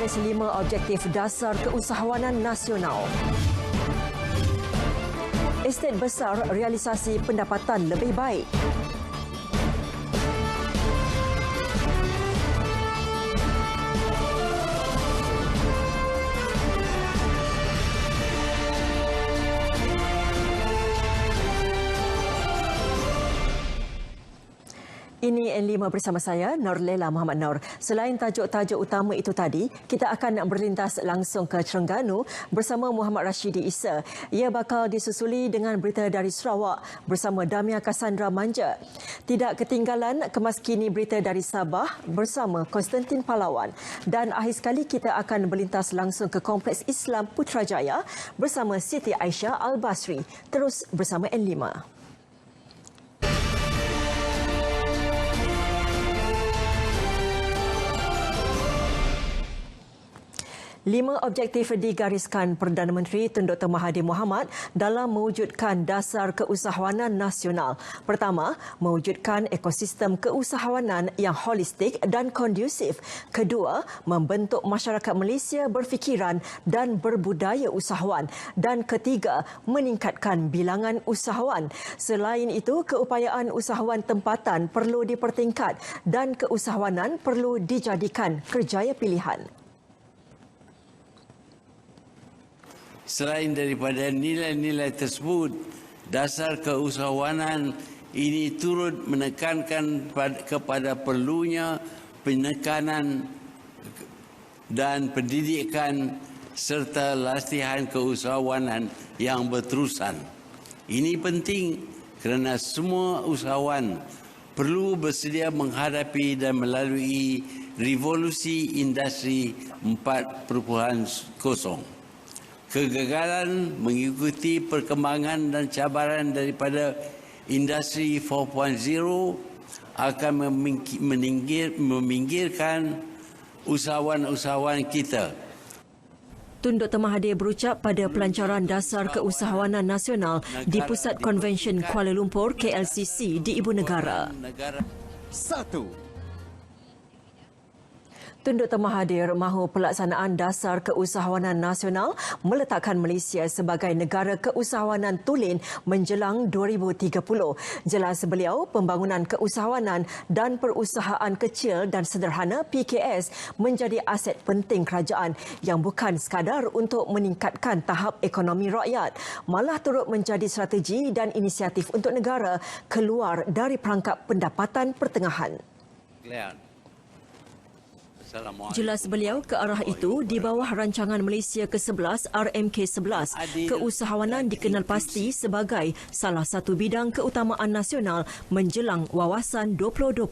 menulis 5 objektif dasar keusahawanan nasional. Estet besar realisasi pendapatan lebih baik. Ini N5 bersama saya, Norlela Muhammad Noor. Selain tajuk-tajuk utama itu tadi, kita akan berlintas langsung ke Terengganu bersama Muhammad Rashidi Issa. Ia bakal disusuli dengan berita dari Sarawak bersama Damia Cassandra Manja. Tidak ketinggalan kemaskini berita dari Sabah bersama Konstantin Pahlawan. Dan akhir sekali kita akan berlintas langsung ke Kompleks Islam Putrajaya bersama Siti Aisyah Al-Basri. Terus bersama N5. 5 objektif digariskan Perdana Menteri Tun Dr. Mahathir Mohamad dalam mewujudkan dasar keusahawanan nasional. Pertama, mewujudkan ekosistem keusahawanan yang holistik dan kondusif. Kedua, membentuk masyarakat Malaysia berfikiran dan berbudaya usahawan. Dan ketiga, meningkatkan bilangan usahawan. Selain itu, keupayaan usahawan tempatan perlu dipertingkat dan keusahawanan perlu dijadikan kerjaya pilihan. Selain daripada nilai-nilai tersebut, dasar keusahawanan ini turut menekankan kepada perlunya penekanan dan pendidikan serta latihan keusahawanan yang berterusan. Ini penting kerana semua usahawan perlu bersedia menghadapi dan melalui revolusi industri 4.0. Kegagalan mengikuti perkembangan dan cabaran daripada industri 4.0 akan meminggirkan usahawan-usahawan kita. Tun Dr. Mahathir berucap pada pelancaran dasar keusahawanan nasional di Pusat Konvensyen Kuala Lumpur KLCC di Ibu Negara. 1. Tun Dr. Mahathir mahu pelaksanaan dasar keusahawanan nasional meletakkan Malaysia sebagai negara keusahawanan tulen menjelang 2030. Jelas beliau, pembangunan keusahawanan dan perusahaan kecil dan sederhana PKS menjadi aset penting kerajaan yang bukan sekadar untuk meningkatkan tahap ekonomi rakyat, malah turut menjadi strategi dan inisiatif untuk negara keluar dari perangkap pendapatan pertengahan. Jelas beliau ke arah itu di bawah rancangan Malaysia ke-11 RMK11. Keusahawanan dikenal pasti sebagai salah satu bidang keutamaan nasional menjelang Wawasan 2020.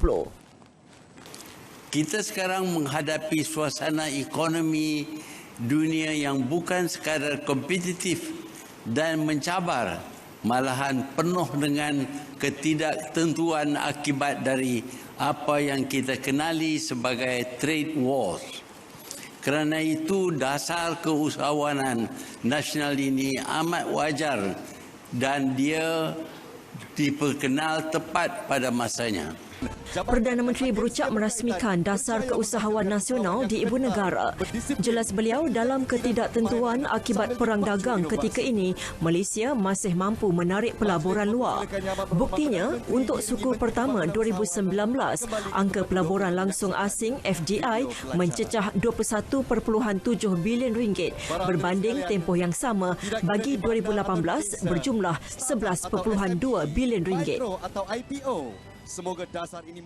Kita sekarang menghadapi suasana ekonomi dunia yang bukan sekadar kompetitif dan mencabar, malahan penuh dengan ketidaktentuan akibat dari apa yang kita kenali sebagai trade wars. Kerana itu dasar keusahawanan nasional ini amat wajar dan dia diperkenal tepat pada masanya. Perdana Menteri berucap merasmikan dasar keusahawan nasional di Ibu Negara. Jelas beliau, dalam ketidaktentuan akibat perang dagang ketika ini, Malaysia masih mampu menarik pelaburan luar. Buktinya, untuk suku pertama 2019, angka pelaburan langsung asing FDI mencecah 21.7 bilion ringgit berbanding tempoh yang sama bagi 2018 berjumlah 11.2 bilion ringgit. Semoga dasar ini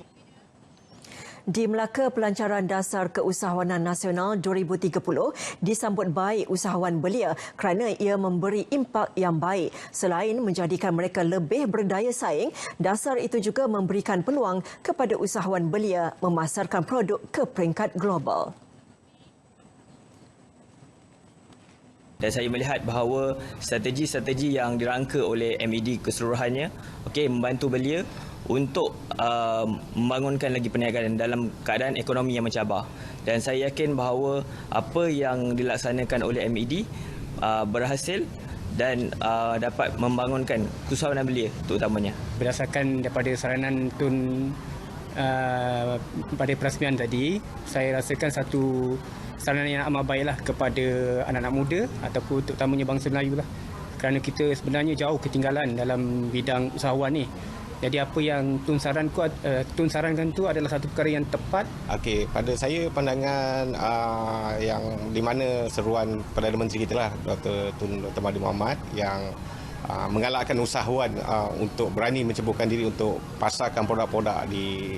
Di Melaka, pelancaran dasar keusahawanan nasional 2030 disambut baik usahawan belia kerana ia memberi impak yang baik. Selain menjadikan mereka lebih berdaya saing, dasar itu juga memberikan peluang kepada usahawan belia memasarkan produk ke peringkat global. Dan saya melihat bahawa strategi-strategi yang dirangka oleh MED keseluruhannya membantu belia untuk membangunkan lagi perniagaan dalam keadaan ekonomi yang mencabar. Dan saya yakin bahawa apa yang dilaksanakan oleh MED berhasil dan dapat membangunkan keusahawanan belia terutamanya. Berdasarkan daripada saranan Tun pada perasmian tadi, saya rasakan satu saranan yang amat baiklah kepada anak-anak muda ataupun terutamanya bangsa Melayu lah. Kerana kita sebenarnya jauh ketinggalan dalam bidang usahawan ni. Jadi apa yang Tun sarankan tu adalah satu perkara yang tepat. Okey, pada saya pandangan yang di mana seruan Perdana Menteri kita lah, Dr. Mahathir Mohamad, yang menggalakkan usahawan untuk berani menceburkan diri untuk pasarkan produk-produk di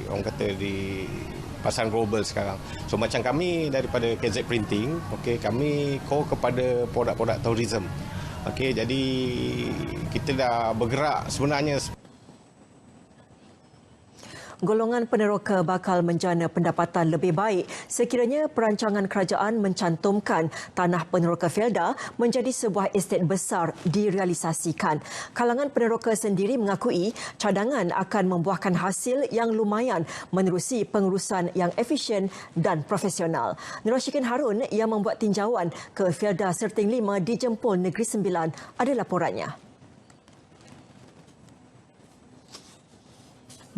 pasaran global sekarang. So macam kami daripada KZ Printing, okey, kami core kepada produk-produk tourism. Okey, jadi kita dah bergerak sebenarnya. Golongan peneroka bakal menjana pendapatan lebih baik sekiranya perancangan kerajaan mencantumkan tanah peneroka Felda menjadi sebuah estet besar direalisasikan. Kalangan peneroka sendiri mengakui cadangan akan membuahkan hasil yang lumayan menerusi pengurusan yang efisien dan profesional. Nur Rashikin Harun yang membuat tinjauan ke Felda Serting 5 di Jempol Negeri Sembilan ada laporannya.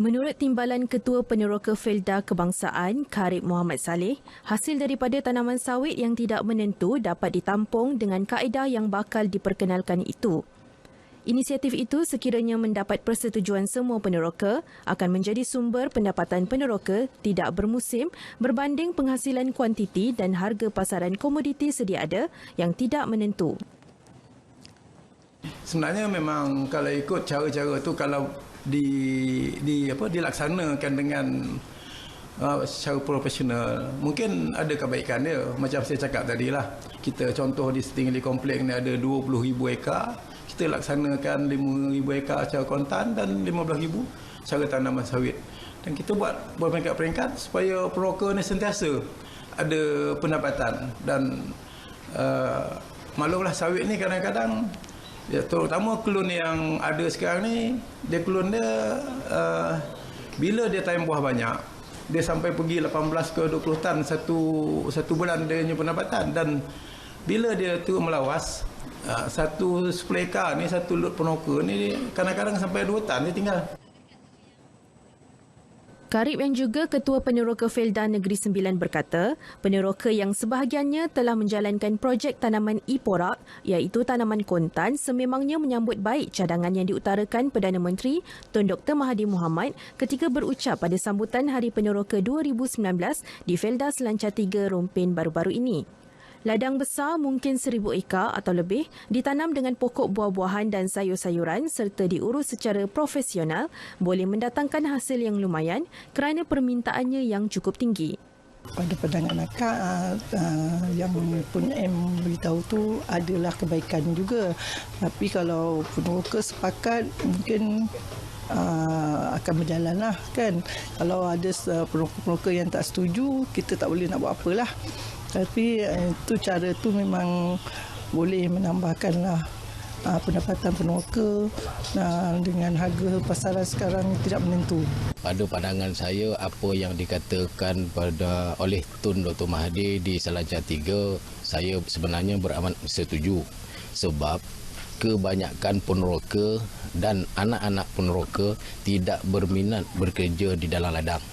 Menurut Timbalan Ketua Peneroka Felda Kebangsaan, Karib Muhammad Saleh, hasil daripada tanaman sawit yang tidak menentu dapat ditampung dengan kaedah yang bakal diperkenalkan itu. Inisiatif itu sekiranya mendapat persetujuan semua peneroka akan menjadi sumber pendapatan peneroka tidak bermusim berbanding penghasilan kuantiti dan harga pasaran komoditi sedia ada yang tidak menentu. Sebenarnya memang kalau ikut cara-cara tu, kalau dilaksanakan dengan secara profesional, mungkin ada kebaikan dia. Macam saya cakap tadi lah, kita contoh di Setingli Kompleks ni ada 20,000 ekar, kita laksanakan 5,000 ekar secara kontan dan 15,000 secara tanaman sawit. Dan kita buat berperingkat-peringkat supaya peneroka ni sentiasa ada pendapatan. Dan maklumlah sawit ni kadang-kadang, ya, terutama kelun yang ada sekarang ni, kelun dia bila dia time buah banyak, dia sampai pergi 18 ke 20 tan satu bulan dia punya pendapatan. Dan bila dia tu melawas, satu 10 ekar ni, satu lot peneroka ni kadang-kadang sampai 2 tan dia tinggal. Karib yang juga Ketua Peneroka Felda Negeri Sembilan berkata, peneroka yang sebahagiannya telah menjalankan projek tanaman e-porak iaitu tanaman kontan sememangnya menyambut baik cadangan yang diutarakan Perdana Menteri Tun Dr. Mahathir Mohamad ketika berucap pada sambutan Hari Peneroka 2019 di Felda Selancar 3 Rompin baru-baru ini. Ladang besar mungkin 1,000 ekar atau lebih ditanam dengan pokok buah-buahan dan sayur-sayuran serta diurus secara profesional boleh mendatangkan hasil yang lumayan kerana permintaannya yang cukup tinggi. Pada pandangan akak, yang Pun M beritahu tu adalah kebaikan juga. Tapi kalau peneroka sepakat, mungkin akan berjalan lah kan. Kalau ada peneroka yang tak setuju, kita tak boleh nak buat apalah. Tapi itu cara tu memang boleh menambahkanlah pendapatan peneroka dengan harga pasaran sekarang tidak menentu. Pada pandangan saya, apa yang dikatakan oleh Tun Dr. Mahathir di Selancar 3, saya sebenarnya beramat setuju. Sebab kebanyakan peneroka dan anak-anak peneroka tidak berminat bekerja di dalam ladang.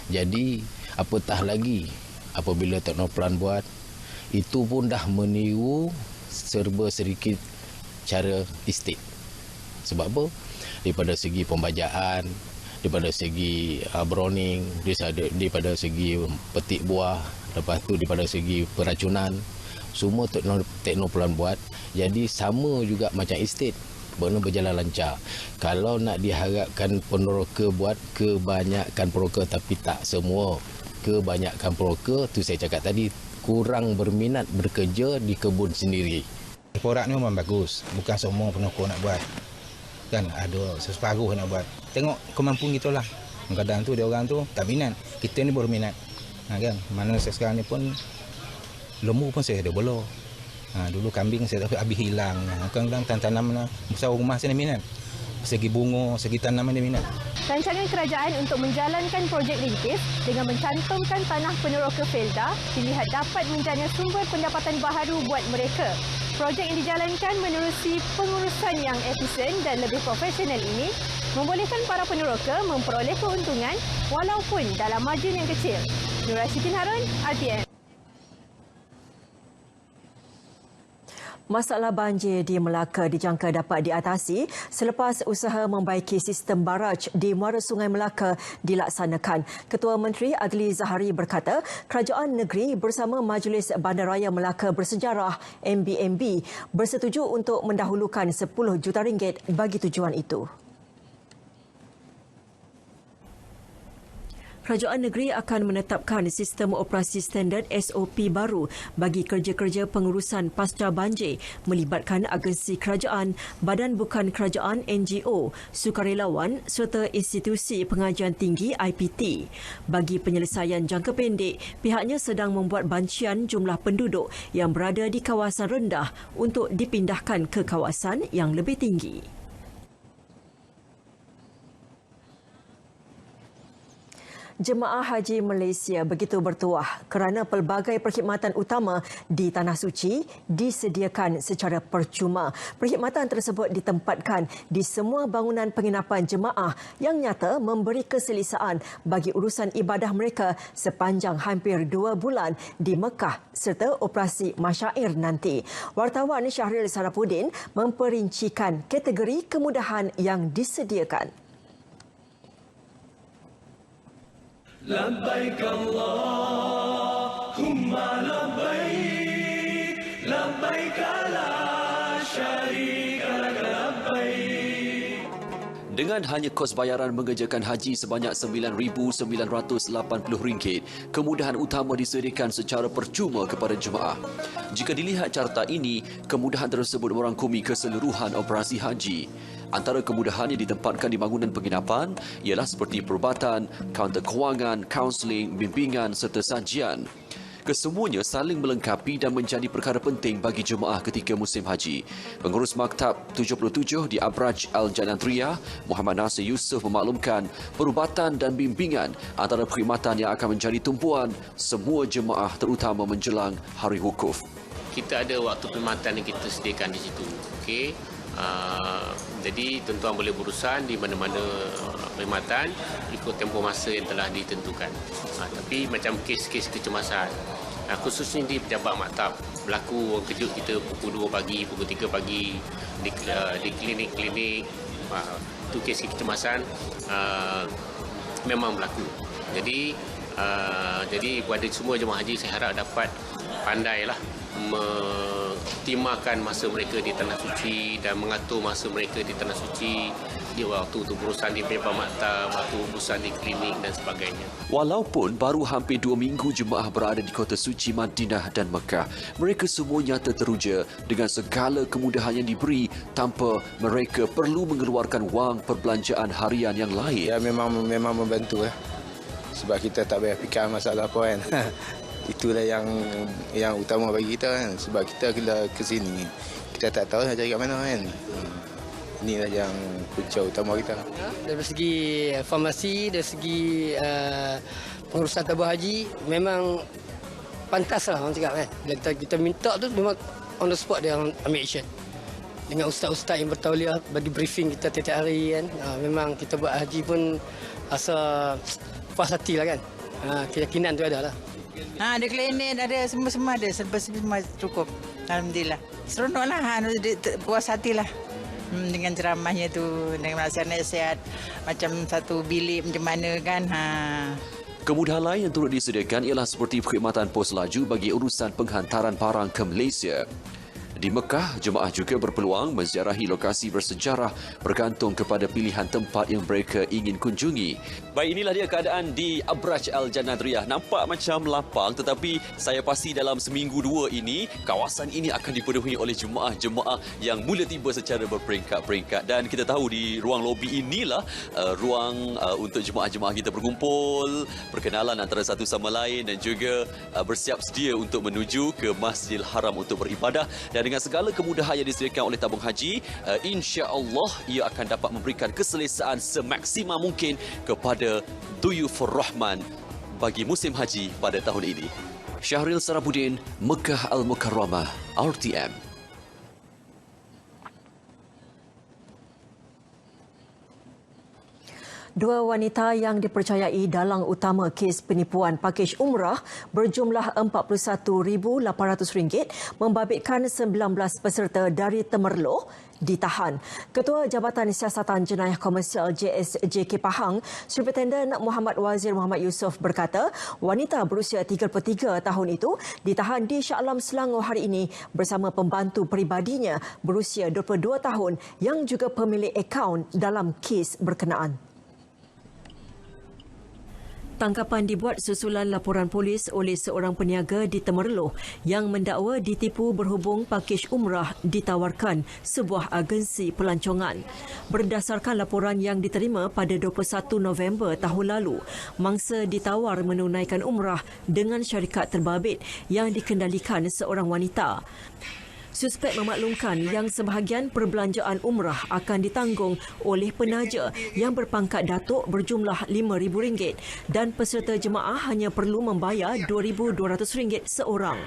Jadi, apatah lagi apabila teknoplan buat, itu pun dah meniru serba sedikit cara estate. Sebab apa? Daripada segi pembajaan, daripada segi browning, daripada segi petik buah, lepas tu daripada segi peracunan, semua teknoplan buat. Jadi sama juga macam estate, benar berjalan lancar. Kalau nak diharapkan peneroka buat, kebanyakan peneroka, tapi tak semua. Kebanyakan peneroka tu saya cakap tadi kurang berminat bekerja di kebun sendiri. Porak ni memang bagus, bukan semua peneroka nak buat. Kan ada separuh nak buat. Tengok kemampuan kita lah. Kadang tu dia orang tu tak minat, kita ni berminat. Kan, mana saya sekarang ni pun lembu pun saya ada bela. Dulu kambing saya tak habis hilang. Kadang-kadang tanam besar rumah saya ni minat. Segi bunga, segi tanaman dia minat. Rancangan kerajaan untuk menjalankan projek rintis dengan mencantumkan tanah peneroka Felda dilihat dapat menjana sumber pendapatan baharu buat mereka. Projek yang dijalankan menerusi pengurusan yang efisien dan lebih profesional ini membolehkan para peneroka memperoleh keuntungan walaupun dalam margin yang kecil. Nur Rashikin Harun, RTM. Masalah banjir di Melaka dijangka dapat diatasi selepas usaha membaiki sistem baraj di muara Sungai Melaka dilaksanakan. Ketua Menteri Adli Zahari berkata, kerajaan negeri bersama Majlis Bandaraya Melaka Bersejarah MBMB bersetuju untuk mendahulukan RM10 juta bagi tujuan itu. Kerajaan negeri akan menetapkan sistem operasi standard SOP baru bagi kerja-kerja pengurusan pasca banjir melibatkan agensi kerajaan, badan bukan kerajaan NGO, sukarelawan serta institusi pengajian tinggi IPT. Bagi penyelesaian jangka pendek, pihaknya sedang membuat bancian jumlah penduduk yang berada di kawasan rendah untuk dipindahkan ke kawasan yang lebih tinggi. Jemaah Haji Malaysia begitu bertuah kerana pelbagai perkhidmatan utama di Tanah Suci disediakan secara percuma. Perkhidmatan tersebut ditempatkan di semua bangunan penginapan jemaah yang nyata memberi keselesaan bagi urusan ibadah mereka sepanjang hampir 2 bulan di Mekah serta operasi masyair nanti. Wartawan Syahril Sarapudin memperincikan kategori kemudahan yang disediakan. Labbaik Allahumma labbaik, labbaik la syarika lak labbaik. Dengan hanya kos bayaran mengerjakan haji sebanyak RM9,980, kemudahan utama disediakan secara percuma kepada jemaah. Jika dilihat carta ini, kemudahan tersebut merangkumi keseluruhan operasi haji. Antara kemudahan yang ditempatkan di bangunan penginapan ialah seperti perubatan, kaunter kewangan, kaunseling, bimbingan serta sajian. Kesemuanya saling melengkapi dan menjadi perkara penting bagi jemaah ketika musim haji. Pengurus Maktab 77 di Abraj Al-Janadriyah, Muhammad Nasir Yusof memaklumkan perubatan dan bimbingan antara perkhidmatan yang akan menjadi tumpuan semua jemaah terutama menjelang hari wukuf. Kita ada waktu perkhidmatan yang kita sediakan di situ. Okey. Jadi tuan-tuan boleh berurusan di mana-mana perkhidmatan ikut tempoh masa yang telah ditentukan. Tapi macam kes-kes kecemasan, khususnya di pejabat maktab, berlaku orang kejut kita pukul 2 pagi, pukul 3 pagi di klinik-klinik. Itu kes kecemasan memang berlaku. Jadi kepada semua jemaah haji saya harap dapat pandailah mengtimakan masa mereka di Tanah Suci dan mengatur masa mereka di Tanah Suci, di waktu untuk berurusan di pejabat maktab, waktu berurusan di klinik dan sebagainya. Walaupun baru hampir 2 minggu jemaah berada di kota suci Madinah dan Mekah, mereka semua nyata teruja dengan segala kemudahan yang diberi tanpa mereka perlu mengeluarkan wang perbelanjaan harian yang lain. Ya, memang membantu sebab kita tak payah fikir masalah apa kan. Itulah yang utama bagi kita kan, sebab kita kena ke sini kita tak tahu nak cari kat mana kan. Inilah yang punca utama kita. Dari segi farmasi, dari segi pengurusan tabung haji memang pantaslah orang cakap kan. Bila kita minta tu memang on the spot dia ambil action. Dengan ustaz-ustaz yang bertauliah bagi briefing kita tiap-tiap hari kan. Memang kita buat haji pun rasa puas hati lah kan. Keyakinan tu ada lah. Ada klinik, ada semua ada, semua cukup. Alhamdulillah. Seronoklah, puas hatilah. Dengan ceramahnya tu, dengan melaksanakan nasihat macam satu bilik macam mana kan. Kemudahan lain yang turut disediakan ialah seperti perkhidmatan pos laju bagi urusan penghantaran barang ke Malaysia. Di Mekah, jemaah juga berpeluang menziarahi lokasi bersejarah bergantung kepada pilihan tempat yang mereka ingin kunjungi. Baik, inilah dia keadaan di Abraj Al-Janadriyah. Nampak macam lapang, tetapi saya pasti dalam seminggu 2 ini, kawasan ini akan dipenuhi oleh jemaah-jemaah yang mula tiba secara berperingkat-peringkat. Dan kita tahu di ruang lobi inilah ruang untuk jemaah-jemaah kita berkumpul, perkenalan antara satu sama lain dan juga bersiap sedia untuk menuju ke Masjidil Haram untuk beribadah. Dan dengan segala kemudahan yang disediakan oleh tabung haji, insya-Allah ia akan dapat memberikan keselesaan semaksimal mungkin kepada Duyufur Rahman bagi musim haji pada tahun ini. Syahril Sarapudin, Mekah Al-Mukarramah, RTM. Dua wanita yang dipercayai dalang utama kes penipuan pakej umrah berjumlah RM41,800 membabitkan 19 peserta dari Temerloh ditahan. Ketua Jabatan Siasatan Jenayah Komersial JSJK Pahang, Superintenden Muhammad Wazir Muhammad Yusof berkata, wanita berusia 33 tahun itu ditahan di Shah Alam Selangor hari ini bersama pembantu peribadinya berusia 22 tahun yang juga pemilik akaun dalam kes berkenaan. Tangkapan dibuat susulan laporan polis oleh seorang peniaga di Temerloh yang mendakwa ditipu berhubung pakej umrah ditawarkan sebuah agensi pelancongan. Berdasarkan laporan yang diterima pada 21 November tahun lalu, mangsa ditawar menunaikan umrah dengan syarikat terbabit yang dikendalikan seorang wanita. Suspek memaklumkan yang sebahagian perbelanjaan umrah akan ditanggung oleh penaja yang berpangkat datuk berjumlah RM5,000 dan peserta jemaah hanya perlu membayar RM2,200 seorang.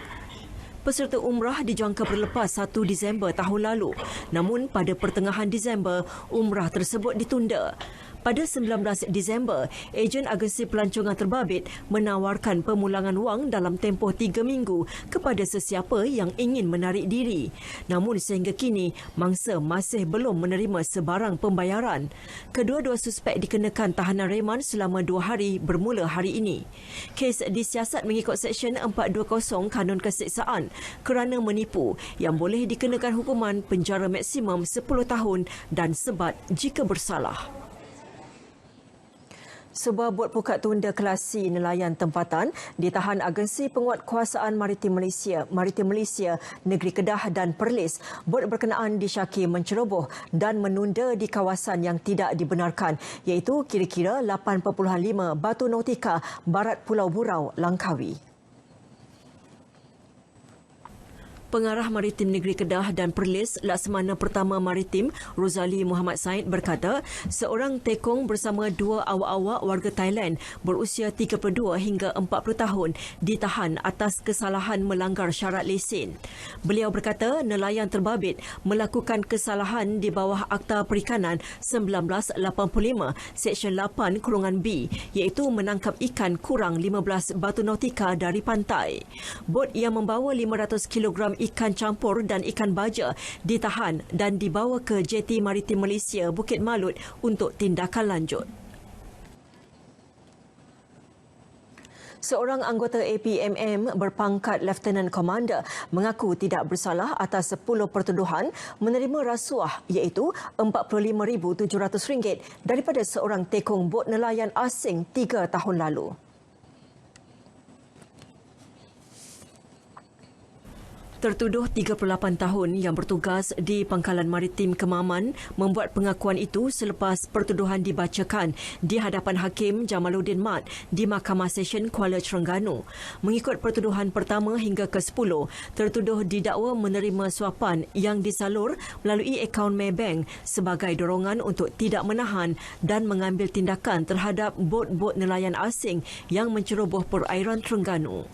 Peserta umrah dijangka berlepas 1 Disember tahun lalu. Namun pada pertengahan Disember, umrah tersebut ditunda. Pada 19 Disember, ejen agensi pelancongan terbabit menawarkan pemulangan wang dalam tempoh 3 minggu kepada sesiapa yang ingin menarik diri. Namun sehingga kini, mangsa masih belum menerima sebarang pembayaran. Kedua-dua suspek dikenakan tahanan reman selama 2 hari bermula hari ini. Kes disiasat mengikut Seksyen 420 Kanun Keseksaan kerana menipu yang boleh dikenakan hukuman penjara maksimum 10 tahun dan sebat jika bersalah. Sebuah bot pukat tunda kelasi nelayan tempatan ditahan Agensi Penguatkuasaan Maritim Malaysia Negeri Kedah dan Perlis. Bot berkenaan disyaki menceroboh dan menunda di kawasan yang tidak dibenarkan, iaitu kira-kira 8.5 batu nautika barat Pulau Burau, Langkawi. Pengarah Maritim Negeri Kedah dan Perlis Laksamana Pertama Maritim Rozali Muhammad Said berkata, seorang tekong bersama 2 awak-awak warga Thailand berusia 32 hingga 40 tahun ditahan atas kesalahan melanggar syarat lesen. Beliau berkata nelayan terbabit melakukan kesalahan di bawah Akta Perikanan 1985 Seksyen 8(B, iaitu menangkap ikan kurang 15 batu nautika dari pantai. Bot yang membawa 500 kilogram ikan campur dan ikan baja ditahan dan dibawa ke Jeti Maritim Malaysia Bukit Malut untuk tindakan lanjut. Seorang anggota APMM berpangkat Lieutenant Commander mengaku tidak bersalah atas 10 pertuduhan menerima rasuah iaitu RM45,700 daripada seorang tekong bot nelayan asing 3 tahun lalu. Tertuduh 38 tahun yang bertugas di Pangkalan Maritim Kemaman membuat pengakuan itu selepas pertuduhan dibacakan di hadapan Hakim Jamaluddin Mat di Mahkamah Session Kuala Terengganu. Mengikut pertuduhan pertama hingga ke-10, tertuduh didakwa menerima suapan yang disalur melalui akaun Maybank sebagai dorongan untuk tidak menahan dan mengambil tindakan terhadap bot-bot nelayan asing yang menceroboh perairan Terengganu.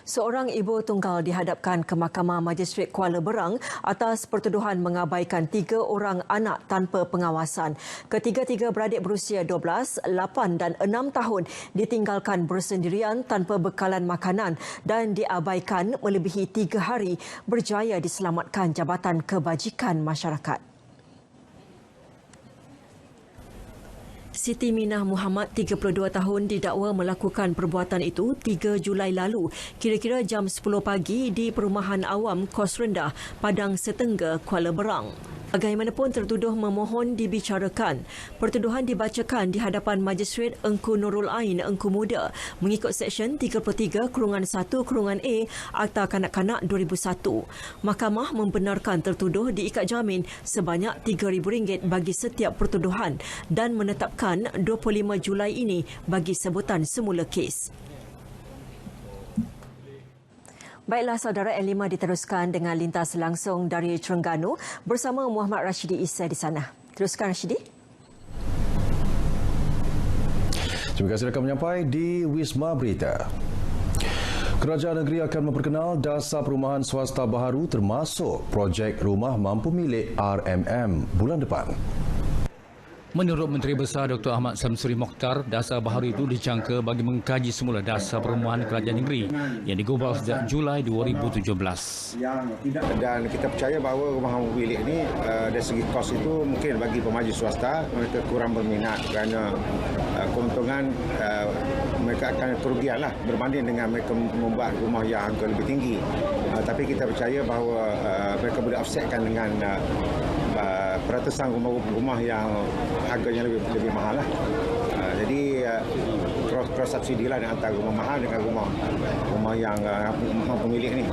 Seorang ibu tunggal dihadapkan ke Mahkamah Majistret Kuala Berang atas pertuduhan mengabaikan 3 orang anak tanpa pengawasan. Ketiga-tiga beradik berusia 12, 8 dan 6 tahun ditinggalkan bersendirian tanpa bekalan makanan dan diabaikan melebihi 3 hari berjaya diselamatkan Jabatan Kebajikan Masyarakat. Siti Minah Muhammad, 32 tahun, didakwa melakukan perbuatan itu 3 Julai lalu, kira-kira jam 10 pagi di Perumahan Awam Kos Rendah, Padang Setengah, Kuala Berang. Bagaimanapun tertuduh memohon dibicarakan. Pertuduhan dibacakan di hadapan Majistret Engku Nurul Ain Engku Muda mengikut Seksyen 33(1)(a) Akta Kanak-Kanak 2001. Mahkamah membenarkan tertuduh diikat jamin sebanyak RM3,000 bagi setiap pertuduhan dan menetapkan 25 Julai ini bagi sebutan semula kes. Baiklah saudara, N5 diteruskan dengan lintas langsung dari Terengganu bersama Muhammad Rashidi Isa di sana. Teruskan Rashidi. Terima kasih rakan menyampai di Wisma Berita. Kerajaan negeri akan memperkenal dasar perumahan swasta baharu termasuk projek rumah mampu milik RMM bulan depan. Menurut Menteri Besar Dr. Ahmad Samsuri Mokhtar, dasar baharu itu dijangka bagi mengkaji semula dasar perumahan kerajaan negeri yang digubal sejak Julai 2017. Dan kita percaya bahawa rumah mampu milik ini dari segi kos itu mungkin bagi pemaju swasta mereka kurang berminat kerana keuntungan mereka akan kerugian lah berbanding dengan mereka membuat rumah yang harga lebih tinggi. Tapi kita percaya bahawa mereka boleh offsetkan dengan peratusan rumah yang harganya lebih mahal lah. Jadi cross subsidi lah antara rumah mahal dengan rumah yang mampu milik ni.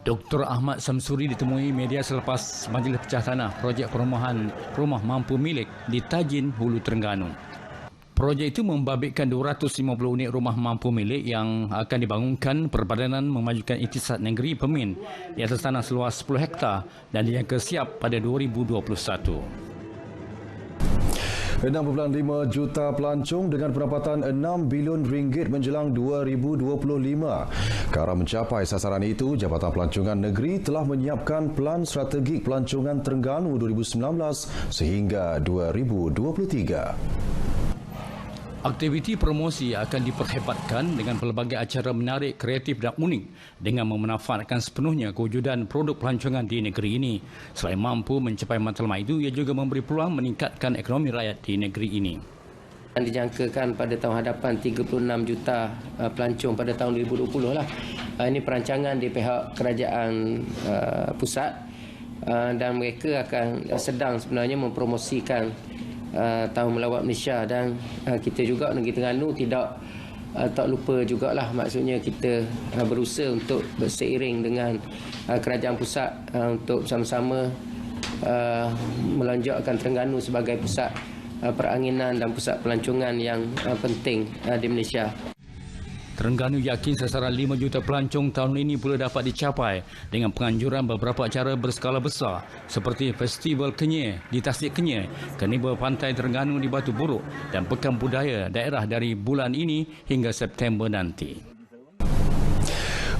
Dr. Ahmad Samsuri ditemui media selepas Majlis Pecah Tanah projek perumahan rumah mampu milik di Tajin, Hulu Terengganu. Projek itu membabitkan 250 unit rumah mampu milik yang akan dibangunkan Perbadanan Memajukan Iktisad Negeri Pemin di atas tanah seluas 10 hektar dan dijangka siap pada 2021. 6.5 juta pelancong dengan pendapatan 6 bilion ringgit menjelang 2025. Ke arah mencapai sasaran itu, Jabatan Pelancongan Negeri telah menyiapkan Pelan Strategik Pelancongan Terengganu 2019 sehingga 2023. Aktiviti promosi akan diperhebatkan dengan pelbagai acara menarik, kreatif dan unik dengan memanfaatkan sepenuhnya kewujudan produk pelancongan di negeri ini. Selain mampu mencapai matlamat itu, ia juga memberi peluang meningkatkan ekonomi rakyat di negeri ini. Dijangkakan pada tahun hadapan 36 juta pelancong pada tahun 2020 lah. Ini perancangan di pihak kerajaan pusat dan mereka akan sedang sebenarnya mempromosikan Tahun Melawat Malaysia dan kita juga Negeri Terengganu tak lupa jugalah, maksudnya kita berusaha untuk berseiring dengan kerajaan pusat untuk bersama-sama melonjakkan Terengganu sebagai pusat peranginan dan pusat pelancongan yang penting di Malaysia. Terengganu yakin sasaran 5 juta pelancong tahun ini pula dapat dicapai dengan penganjuran beberapa acara berskala besar seperti Festival Kenyir di Tasik Kenyir, Karnival Pantai Terengganu di Batu Buruk dan Pekan Budaya daerah dari bulan ini hingga September nanti.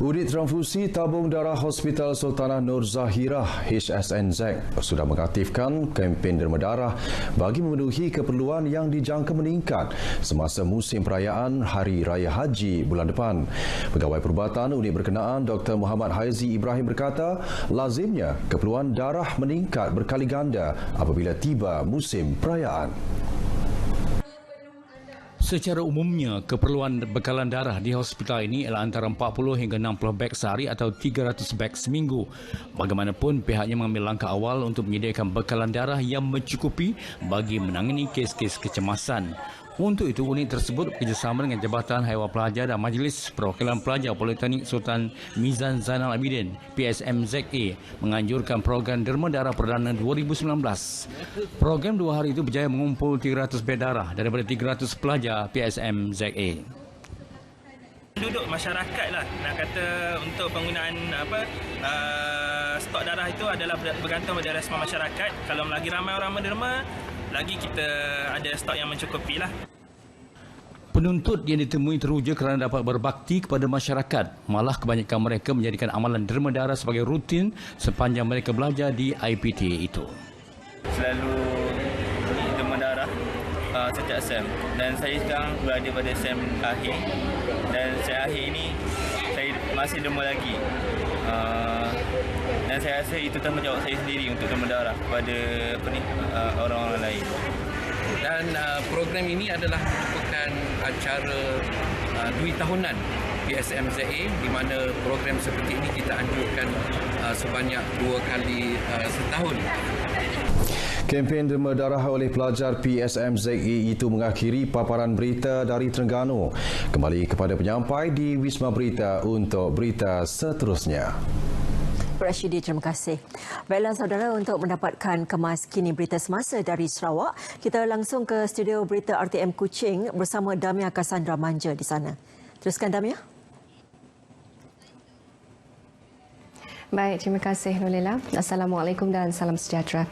Unit Transfusi Tabung Darah Hospital Sultanah Nur Zahirah HSNZ sudah mengaktifkan kempen derma darah bagi memenuhi keperluan yang dijangka meningkat semasa musim perayaan Hari Raya Haji bulan depan. Pegawai Perubatan unit berkenaan Dr. Muhammad Haizi Ibrahim berkata, lazimnya keperluan darah meningkat berkali ganda apabila tiba musim perayaan. Secara umumnya, keperluan bekalan darah di hospital ini adalah antara 40 hingga 60 beg sehari atau 300 beg seminggu. Bagaimanapun, pihaknya mengambil langkah awal untuk menyediakan bekalan darah yang mencukupi bagi menangani kes-kes kecemasan. Untuk itu, unit tersebut bekerjasama dengan Jabatan Haiwan Pelajar dan Majlis Perwakilan Pelajar Politeknik Sultan Mizan Zainal Abidin PSMZA menganjurkan program derma darah perdana 2019. Program 2 hari itu berjaya mengumpul 300 beg darah daripada 300 pelajar PSMZA. Duduk masyarakat lah, nak kata untuk penggunaan stok darah itu adalah bergantung pada respon masyarakat. Kalau lagi ramai orang menderma, lagi kita ada stok yang mencukupi lah. Penuntut yang ditemui teruja kerana dapat berbakti kepada masyarakat. Malah kebanyakan mereka menjadikan amalan derma darah sebagai rutin sepanjang mereka belajar di IPTA itu. Selalu derma darah setiap SEM dan saya sekarang berada pada SEM akhir dan SEM akhir ini saya masih derma lagi. Dan saya rasa itu tanggungjawab saya sendiri untuk derma darah kepada orang-orang lain. Dan program ini adalah merupakan acara 2 tahunan PSMZA di mana program seperti ini kita anjurkan sebanyak 2 kali setahun. Kempen derma darah oleh pelajar PSMZA itu mengakhiri paparan berita dari Terengganu. Kembali kepada penyampai di Wisma Berita untuk berita seterusnya. Rashidi, terima kasih. Baiklah saudara, untuk mendapatkan kemas kini berita semasa dari Sarawak, kita langsung ke studio berita RTM Kuching bersama Damia Cassandra Manja di sana. Teruskan Damia. Baik, terima kasih Nolila. Assalamualaikum dan salam sejahtera.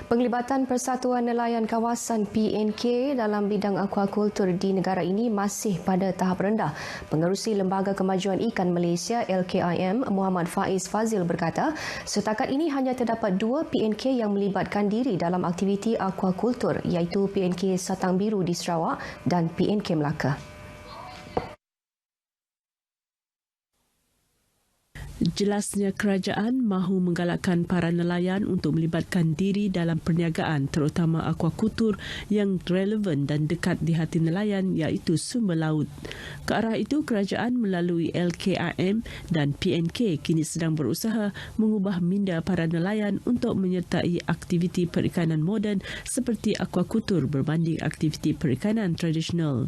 Penglibatan Persatuan Nelayan Kawasan PNK dalam bidang akuakultur di negara ini masih pada tahap rendah. Pengerusi Lembaga Kemajuan Ikan Malaysia LKIM, Muhammad Faiz Fazil berkata, setakat ini hanya terdapat 2 PNK yang melibatkan diri dalam aktiviti akuakultur iaitu PNK Satang Biru di Sarawak dan PNK Melaka. Jelasnya kerajaan mahu menggalakkan para nelayan untuk melibatkan diri dalam perniagaan terutama akuakultur yang relevan dan dekat di hati nelayan iaitu sumber laut. Ke arah itu, kerajaan melalui LKIM dan PNK kini sedang berusaha mengubah minda para nelayan untuk menyertai aktiviti perikanan moden seperti akuakultur berbanding aktiviti perikanan tradisional.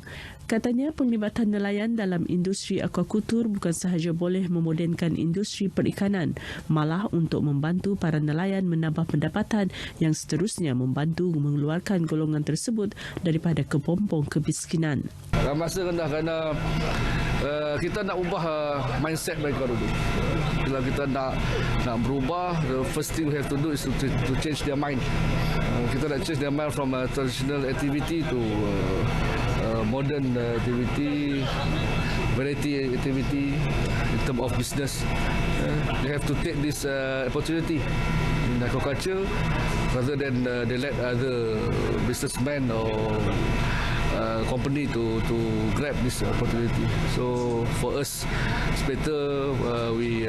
Katanya penglibatan nelayan dalam industri akuakultur bukan sahaja boleh memodenkan industri perikanan, malah untuk membantu para nelayan menambah pendapatan yang seterusnya membantu mengeluarkan golongan tersebut daripada kepompong kemiskinan. Masa rendah kerana kita nak ubah mindset mereka dulu. Kalau kita nak berubah, the first thing we have to do is to change their mind. Kita nak change their mind from traditional activity to modern activity, variety activity in terms of business. They have to take this opportunity in aquaculture rather than they let other businessmen or company to grab this opportunity. So for us, it's better we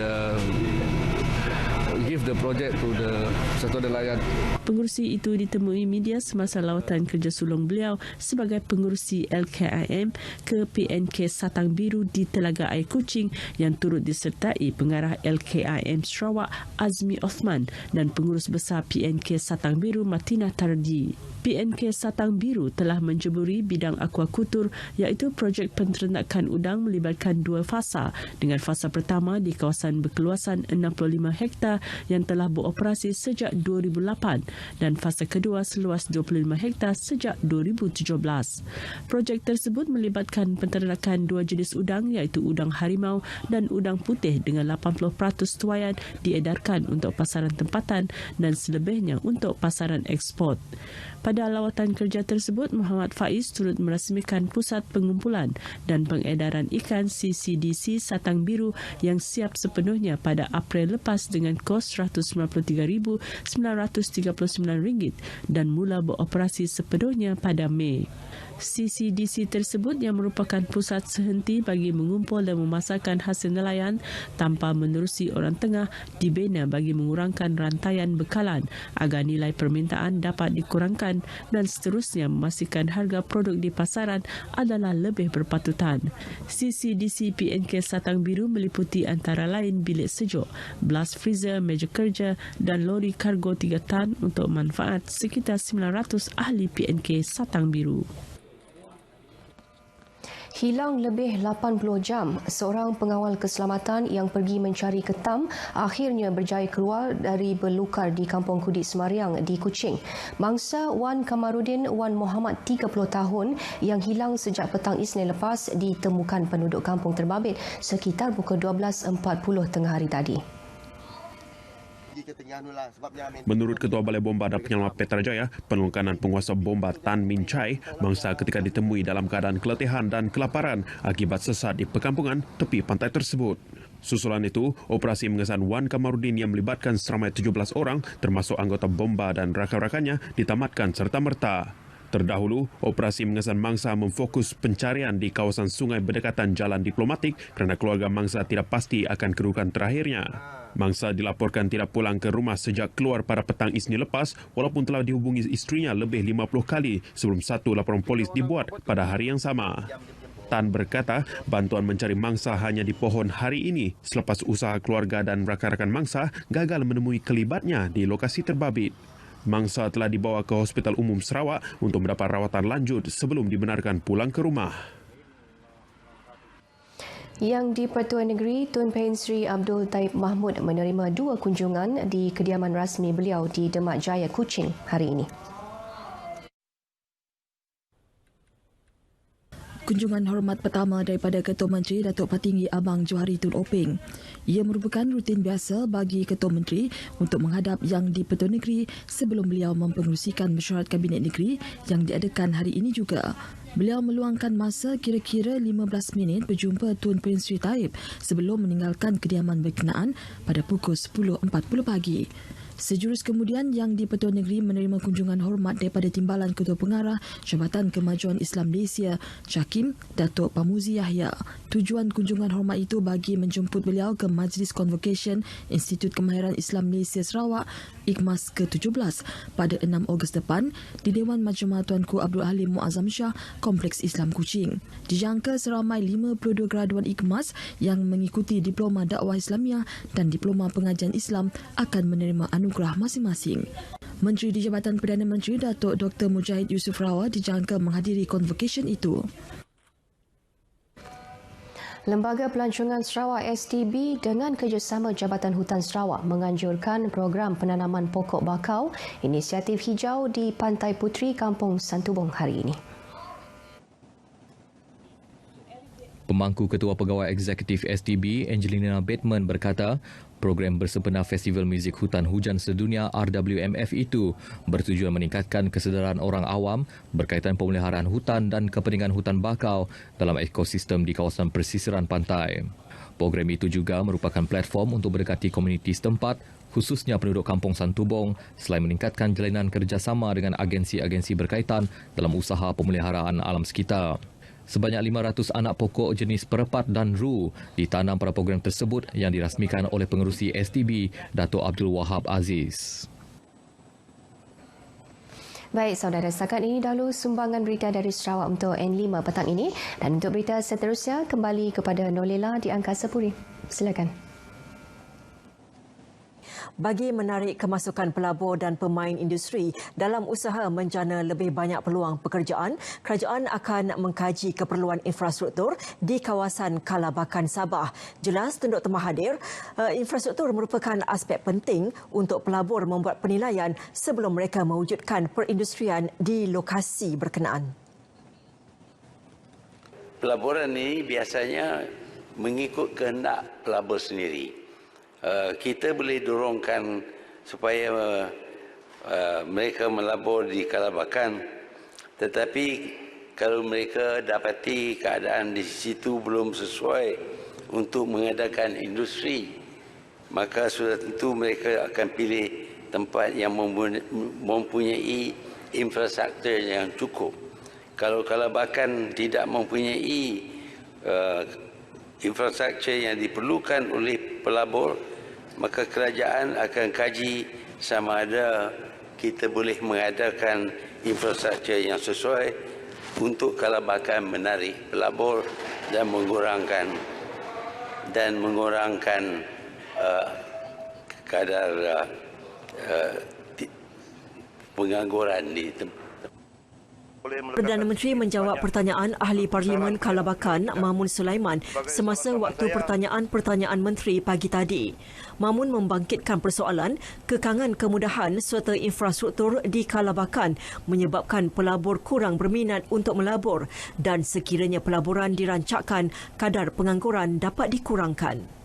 give the project to the Persatuan Nelayan. Pengerusi itu ditemui media semasa lawatan kerja sulung beliau sebagai pengerusi LKIM ke PNK Satang Biru di Telaga Air Kuching yang turut disertai pengarah LKIM Sarawak Azmi Osman dan pengurus besar PNK Satang Biru Martina Tardi. PNK Satang Biru telah menjeburi bidang akuakultur iaitu projek penternakan udang melibatkan 2 fasa dengan fasa pertama di kawasan berkeluasan 65 hektar yang telah beroperasi sejak 2008 dan fasa kedua seluas 25 hektar sejak 2017. Projek tersebut melibatkan penternakan 2 jenis udang iaitu udang harimau dan udang putih dengan 80% tuaian diedarkan untuk pasaran tempatan dan selebihnya untuk pasaran ekspor. Pada lawatan kerja tersebut, Muhammad Faiz turut merasmikan Pusat Pengumpulan dan Pengedaran Ikan CCDC Satang Biru yang siap sepenuhnya pada April lepas dengan kos RM193,939 dan mula beroperasi sepenuhnya pada Mei. CCDC tersebut yang merupakan pusat sehenti bagi mengumpul dan memasarkan hasil nelayan tanpa menerusi orang tengah dibina bagi mengurangkan rantaian bekalan agar nilai permintaan dapat dikurangkan dan seterusnya memastikan harga produk di pasaran adalah lebih berpatutan. CCDC PNK Satang Biru meliputi antara lain bilik sejuk, blast freezer, meja kerja dan lori kargo 3 tan untuk manfaat sekitar 900 ahli PNK Satang Biru. Hilang lebih 80 jam, seorang pengawal keselamatan yang pergi mencari ketam akhirnya berjaya keluar dari berlukar di Kampung Kudik Semariang di Kuching. Mangsa Wan Kamarudin Wan Muhammad 30 tahun yang hilang sejak petang Isnin lepas ditemukan penduduk kampung terbabit sekitar pukul 12.40 tengah hari tadi. Menurut Ketua Balai Bomba dan Penyelamat Petrajaya, penelungkanan penguasa bomba Tan Min Chai, mangsa ketika ditemui dalam keadaan keletihan dan kelaparan akibat sesat di perkampungan tepi pantai tersebut. Susulan itu, operasi mengesan Wan Kamarudin yang melibatkan seramai 17 orang termasuk anggota bomba dan rakan-rakannya ditamatkan serta-merta. Terdahulu, operasi mengesan mangsa memfokus pencarian di kawasan sungai berdekatan jalan diplomatik kerana keluarga mangsa tidak pasti akan kedudukan terakhirnya. Mangsa dilaporkan tidak pulang ke rumah sejak keluar pada petang Isnin lepas walaupun telah dihubungi isterinya lebih 50 kali sebelum satu laporan polis dibuat pada hari yang sama. Tan berkata bantuan mencari mangsa hanya dipohon hari ini selepas usaha keluarga dan rakan-rakan mangsa gagal menemui kelibatnya di lokasi terbabit. Mangsa telah dibawa ke Hospital Umum Sarawak untuk mendapat rawatan lanjut sebelum dibenarkan pulang ke rumah. Yang di Pertuan Negeri, Tun Pehin Sri Abdul Taib Mahmud menerima 2 kunjungan di kediaman rasmi beliau di Demak Jaya, Kuching hari ini. kunjungan hormat pertama daripada Ketua Menteri Datuk Patinggi Abang Johari Tun Openg. Ia merupakan rutin biasa bagi Ketua Menteri untuk menghadap Yang di-Pertua Negeri sebelum beliau mempengerusikan mesyuarat Kabinet Negeri yang diadakan hari ini juga. Beliau meluangkan masa kira-kira 15 minit berjumpa Tun Prince Sri Taib sebelum meninggalkan kediaman berkenaan pada pukul 10.40 pagi. Sejurus kemudian Yang di-Pertua Negeri menerima kunjungan hormat daripada Timbalan Ketua Pengarah Jabatan Kemajuan Islam Malaysia, Syakim, Datuk Pamuzi Yahya. Tujuan kunjungan hormat itu bagi menjemput beliau ke Majlis Convocation Institut Kemahiran Islam Malaysia Sarawak, IKMAS ke-17 pada 6 Ogos depan di Dewan Majmua Tuanku Abdul Halim Muazzam Shah, Kompleks Islam Kuching. Dijangka seramai 52 graduan IKMAS yang mengikuti Diploma Dakwah Islamiah dan Diploma Pengajian Islam akan menerima anugerah masing-masing. Menteri di Jabatan Perdana Menteri Datuk Dr. Mujahid Yusof Rawat dijangka menghadiri convocation itu. Lembaga Pelancongan Sarawak STB dengan kerjasama Jabatan Hutan Sarawak menganjurkan program penanaman pokok bakau inisiatif hijau di Pantai Puteri, Kampung Santubong hari ini. Pemangku Ketua Pegawai Eksekutif STB, Angelina Bateman berkata, program bersempena Festival Muzik Hutan Hujan Sedunia RWMF itu bertujuan meningkatkan kesedaran orang awam berkaitan pemeliharaan hutan dan kepentingan hutan bakau dalam ekosistem di kawasan persisiran pantai. Program itu juga merupakan platform untuk mendekati komuniti setempat, khususnya penduduk Kampung Santubong, selain meningkatkan jalinan kerjasama dengan agensi-agensi berkaitan dalam usaha pemeliharaan alam sekitar. Sebanyak 500 anak pokok jenis perepat dan ru ditanam pada program tersebut yang dirasmikan oleh pengerusi STB, Datuk Abdul Wahab Aziz. Baik, saudara, setakat ini dahulu sumbangan berita dari Sarawak untuk N5 petang ini. Dan untuk berita seterusnya, kembali kepada Nolela di Angkasa Puri. Silakan. Bagi menarik kemasukan pelabur dan pemain industri dalam usaha menjana lebih banyak peluang pekerjaan, kerajaan akan mengkaji keperluan infrastruktur di kawasan Kalabakan Sabah. Jelas Tun Dr. Mahathir, infrastruktur merupakan aspek penting untuk pelabur membuat penilaian sebelum mereka mewujudkan perindustrian di lokasi berkenaan. Pelaburan ini biasanya mengikut kehendak pelabur sendiri. Kita boleh dorongkan supaya mereka melabur di Kalabakan, tetapi kalau mereka dapati keadaan di situ belum sesuai untuk mengadakan industri, maka sudah tentu mereka akan pilih tempat yang mempunyai infrastruktur yang cukup. Kalau Kalabakan tidak mempunyai infrastruktur yang diperlukan oleh pelabur, maka kerajaan akan kaji sama ada kita boleh mengadakan infrastruktur yang sesuai untuk Kalabakan menarik pelabur dan mengurangkan kadar pengangguran di tempat. Perdana Menteri menjawab pertanyaan Ahli Parlimen Kalabakan Mamun Sulaiman semasa waktu pertanyaan-pertanyaan menteri pagi tadi. Mamun membangkitkan persoalan kekangan kemudahan serta infrastruktur di Kalabakan menyebabkan pelabur kurang berminat untuk melabur dan sekiranya pelaburan dirancangkan, kadar pengangguran dapat dikurangkan.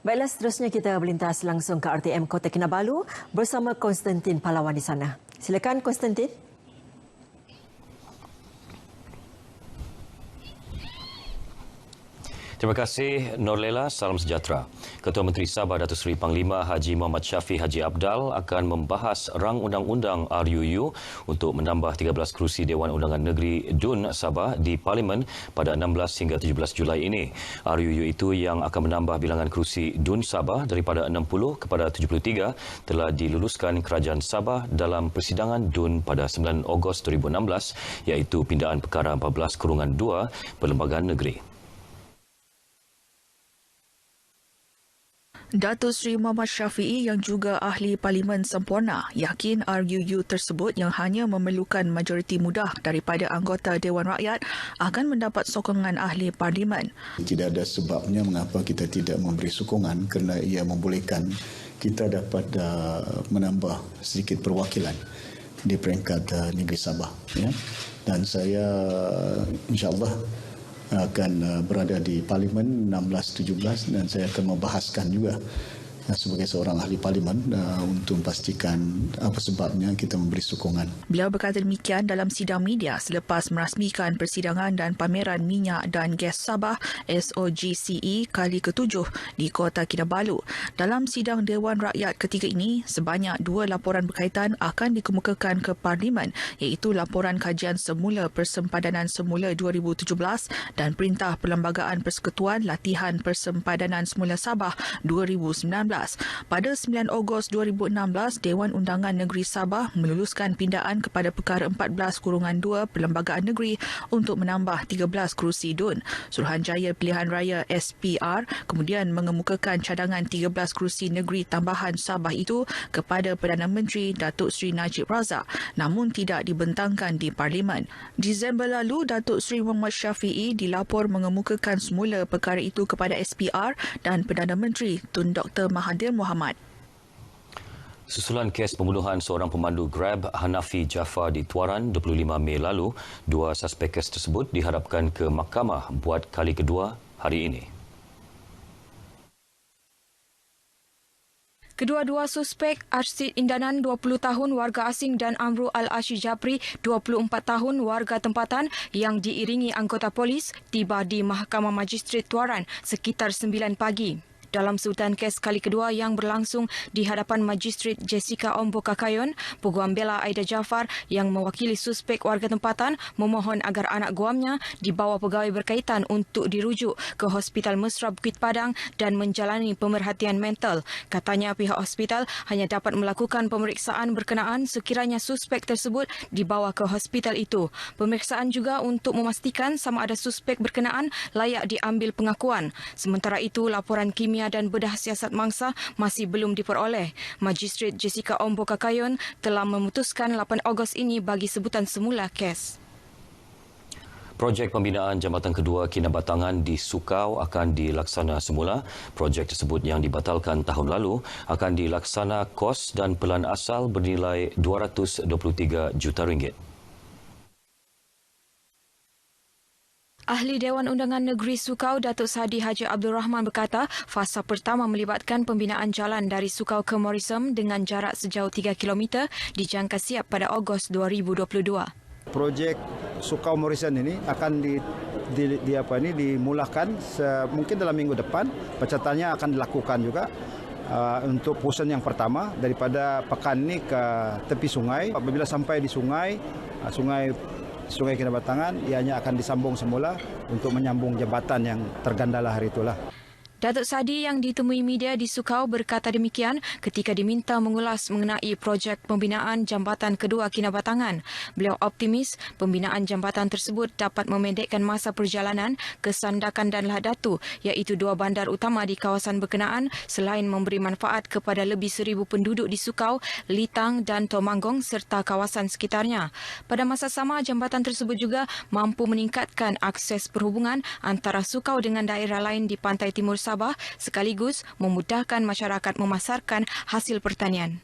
Baiklah, seterusnya kita berlintas langsung ke RTM Kota Kinabalu bersama Konstantin Palawan di sana. Silakan Konstantin. Terima kasih Norlela, salam sejahtera. Ketua Menteri Sabah Datuk Seri Panglima Haji Muhammad Syafiq Haji Abdal akan membahas rang undang-undang RUU untuk menambah 13 kerusi Dewan Undangan Negeri DUN Sabah di Parlimen pada 16 hingga 17 Julai ini. RUU itu yang akan menambah bilangan kerusi DUN Sabah daripada 60 kepada 73 telah diluluskan Kerajaan Sabah dalam persidangan DUN pada 9 Ogos 2016 iaitu pindaan perkara 14/2 Perlembagaan Negeri. Datuk Seri Muhammad Syafiee yang juga Ahli Parlimen Sempurna yakin RUU tersebut yang hanya memerlukan majoriti mudah daripada anggota Dewan Rakyat akan mendapat sokongan Ahli Parlimen. Tidak ada sebabnya mengapa kita tidak memberi sokongan kerana ia membolehkan kita dapat menambah sedikit perwakilan di peringkat negeri Sabah. Ya. Dan saya insyaAllah akan berada di Parlimen 16-17 dan saya akan membahaskan juga sebagai seorang ahli parlimen untuk memastikan apa sebabnya kita memberi sokongan. Beliau berkata demikian dalam sidang media selepas merasmikan persidangan dan pameran minyak dan gas Sabah SOGCE kali ke-7 di Kota Kinabalu. Dalam sidang Dewan Rakyat ketiga ini, sebanyak 2 laporan berkaitan akan dikemukakan ke Parlimen, iaitu laporan kajian semula persempadanan semula 2017 dan Perintah Perlembagaan Persekutuan Latihan Persempadanan Semula Sabah 2019. Pada 9 Ogos 2016, Dewan Undangan Negeri Sabah meluluskan pindaan kepada Perkara 14-2 Perlembagaan Negeri untuk menambah 13 kerusi DUN. Suruhanjaya Pilihan Raya SPR kemudian mengemukakan cadangan 13 kerusi negeri tambahan Sabah itu kepada Perdana Menteri Datuk Seri Najib Razak, namun tidak dibentangkan di Parlimen. Disember lalu, Datuk Seri Muhammad Syafiee dilapor mengemukakan semula perkara itu kepada SPR dan Perdana Menteri Tun Dr. Mahathir Mohamad. Susulan kes pembunuhan seorang pemandu Grab, Hanafi Jaafar di Tuaran 25 Mei lalu, 2 suspek kes tersebut dihadapkan ke mahkamah buat kali kedua hari ini. Kedua-dua suspek, Arsid Indanan 20 tahun warga asing dan Amru Al-Ashi Japri 24 tahun warga tempatan yang diiringi anggota polis tiba di Mahkamah Magistrat Tuaran sekitar 9 pagi. Dalam sebutan kes kali kedua yang berlangsung di hadapan Magistrat Jessica Ombo Kakayon, peguam bela Aida Jaafar yang mewakili suspek warga tempatan memohon agar anak guamnya dibawa pegawai berkaitan untuk dirujuk ke Hospital Mesra Bukit Padang dan menjalani pemerhatian mental. Katanya pihak hospital hanya dapat melakukan pemeriksaan berkenaan sekiranya suspek tersebut dibawa ke hospital itu. Pemeriksaan juga untuk memastikan sama ada suspek berkenaan layak diambil pengakuan. Sementara itu, laporan kimia dan bedah siasat mangsa masih belum diperoleh. Magistrat Jessica Ombo Kakayon telah memutuskan 8 Ogos ini bagi sebutan semula kes. Projek pembinaan jambatan kedua Kinabatangan di Sukau akan dilaksana semula. Projek tersebut yang dibatalkan tahun lalu akan dilaksana kos dan pelan asal bernilai RM223 juta. Ahli Dewan Undangan Negeri Sukau, Datuk Sadi Haji Abdul Rahman berkata, fasa pertama melibatkan pembinaan jalan dari Sukau ke Morrisem dengan jarak sejauh 3 km dijangka siap pada Ogos 2022. Projek Sukau Morrisem ini akan dimulakan mungkin dalam minggu depan. Pencatatnya akan dilakukan juga untuk pusan yang pertama daripada pekan ini ke tepi sungai. Apabila sampai di Sungai Kinabatangan, ianya akan disambung semula untuk menyambung jambatan yang tergandala hari itulah. Datuk Sadi yang ditemui media di Sukau berkata demikian ketika diminta mengulas mengenai projek pembinaan jambatan kedua Kinabatangan. Beliau optimis pembinaan jambatan tersebut dapat memendekkan masa perjalanan ke Sandakan dan Lahadatu, iaitu 2 bandar utama di kawasan berkenaan, selain memberi manfaat kepada lebih 1,000 penduduk di Sukau, Litang dan Tomanggong serta kawasan sekitarnya. Pada masa sama, jambatan tersebut juga mampu meningkatkan akses perhubungan antara Sukau dengan daerah lain di pantai timur Sabah sekaligus memudahkan masyarakat memasarkan hasil pertanian.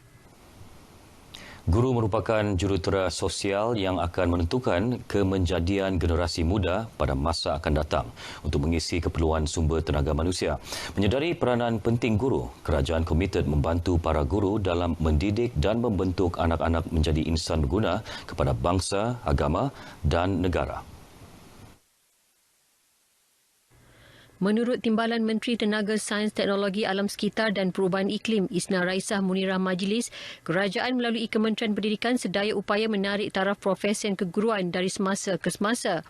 Guru merupakan jurutera sosial yang akan menentukan kemenjadian generasi muda pada masa akan datang untuk mengisi keperluan sumber tenaga manusia. Menyedari peranan penting guru, kerajaan komited membantu para guru dalam mendidik dan membentuk anak-anak menjadi insan berguna kepada bangsa, agama dan negara. Menurut Timbalan Menteri Tenaga Sains, Teknologi Alam Sekitar dan Perubahan Iklim Isna Raisah Munirah Majlis, kerajaan melalui Kementerian Pendidikan sedaya upaya menarik taraf profesi keguruan dari semasa ke semasa.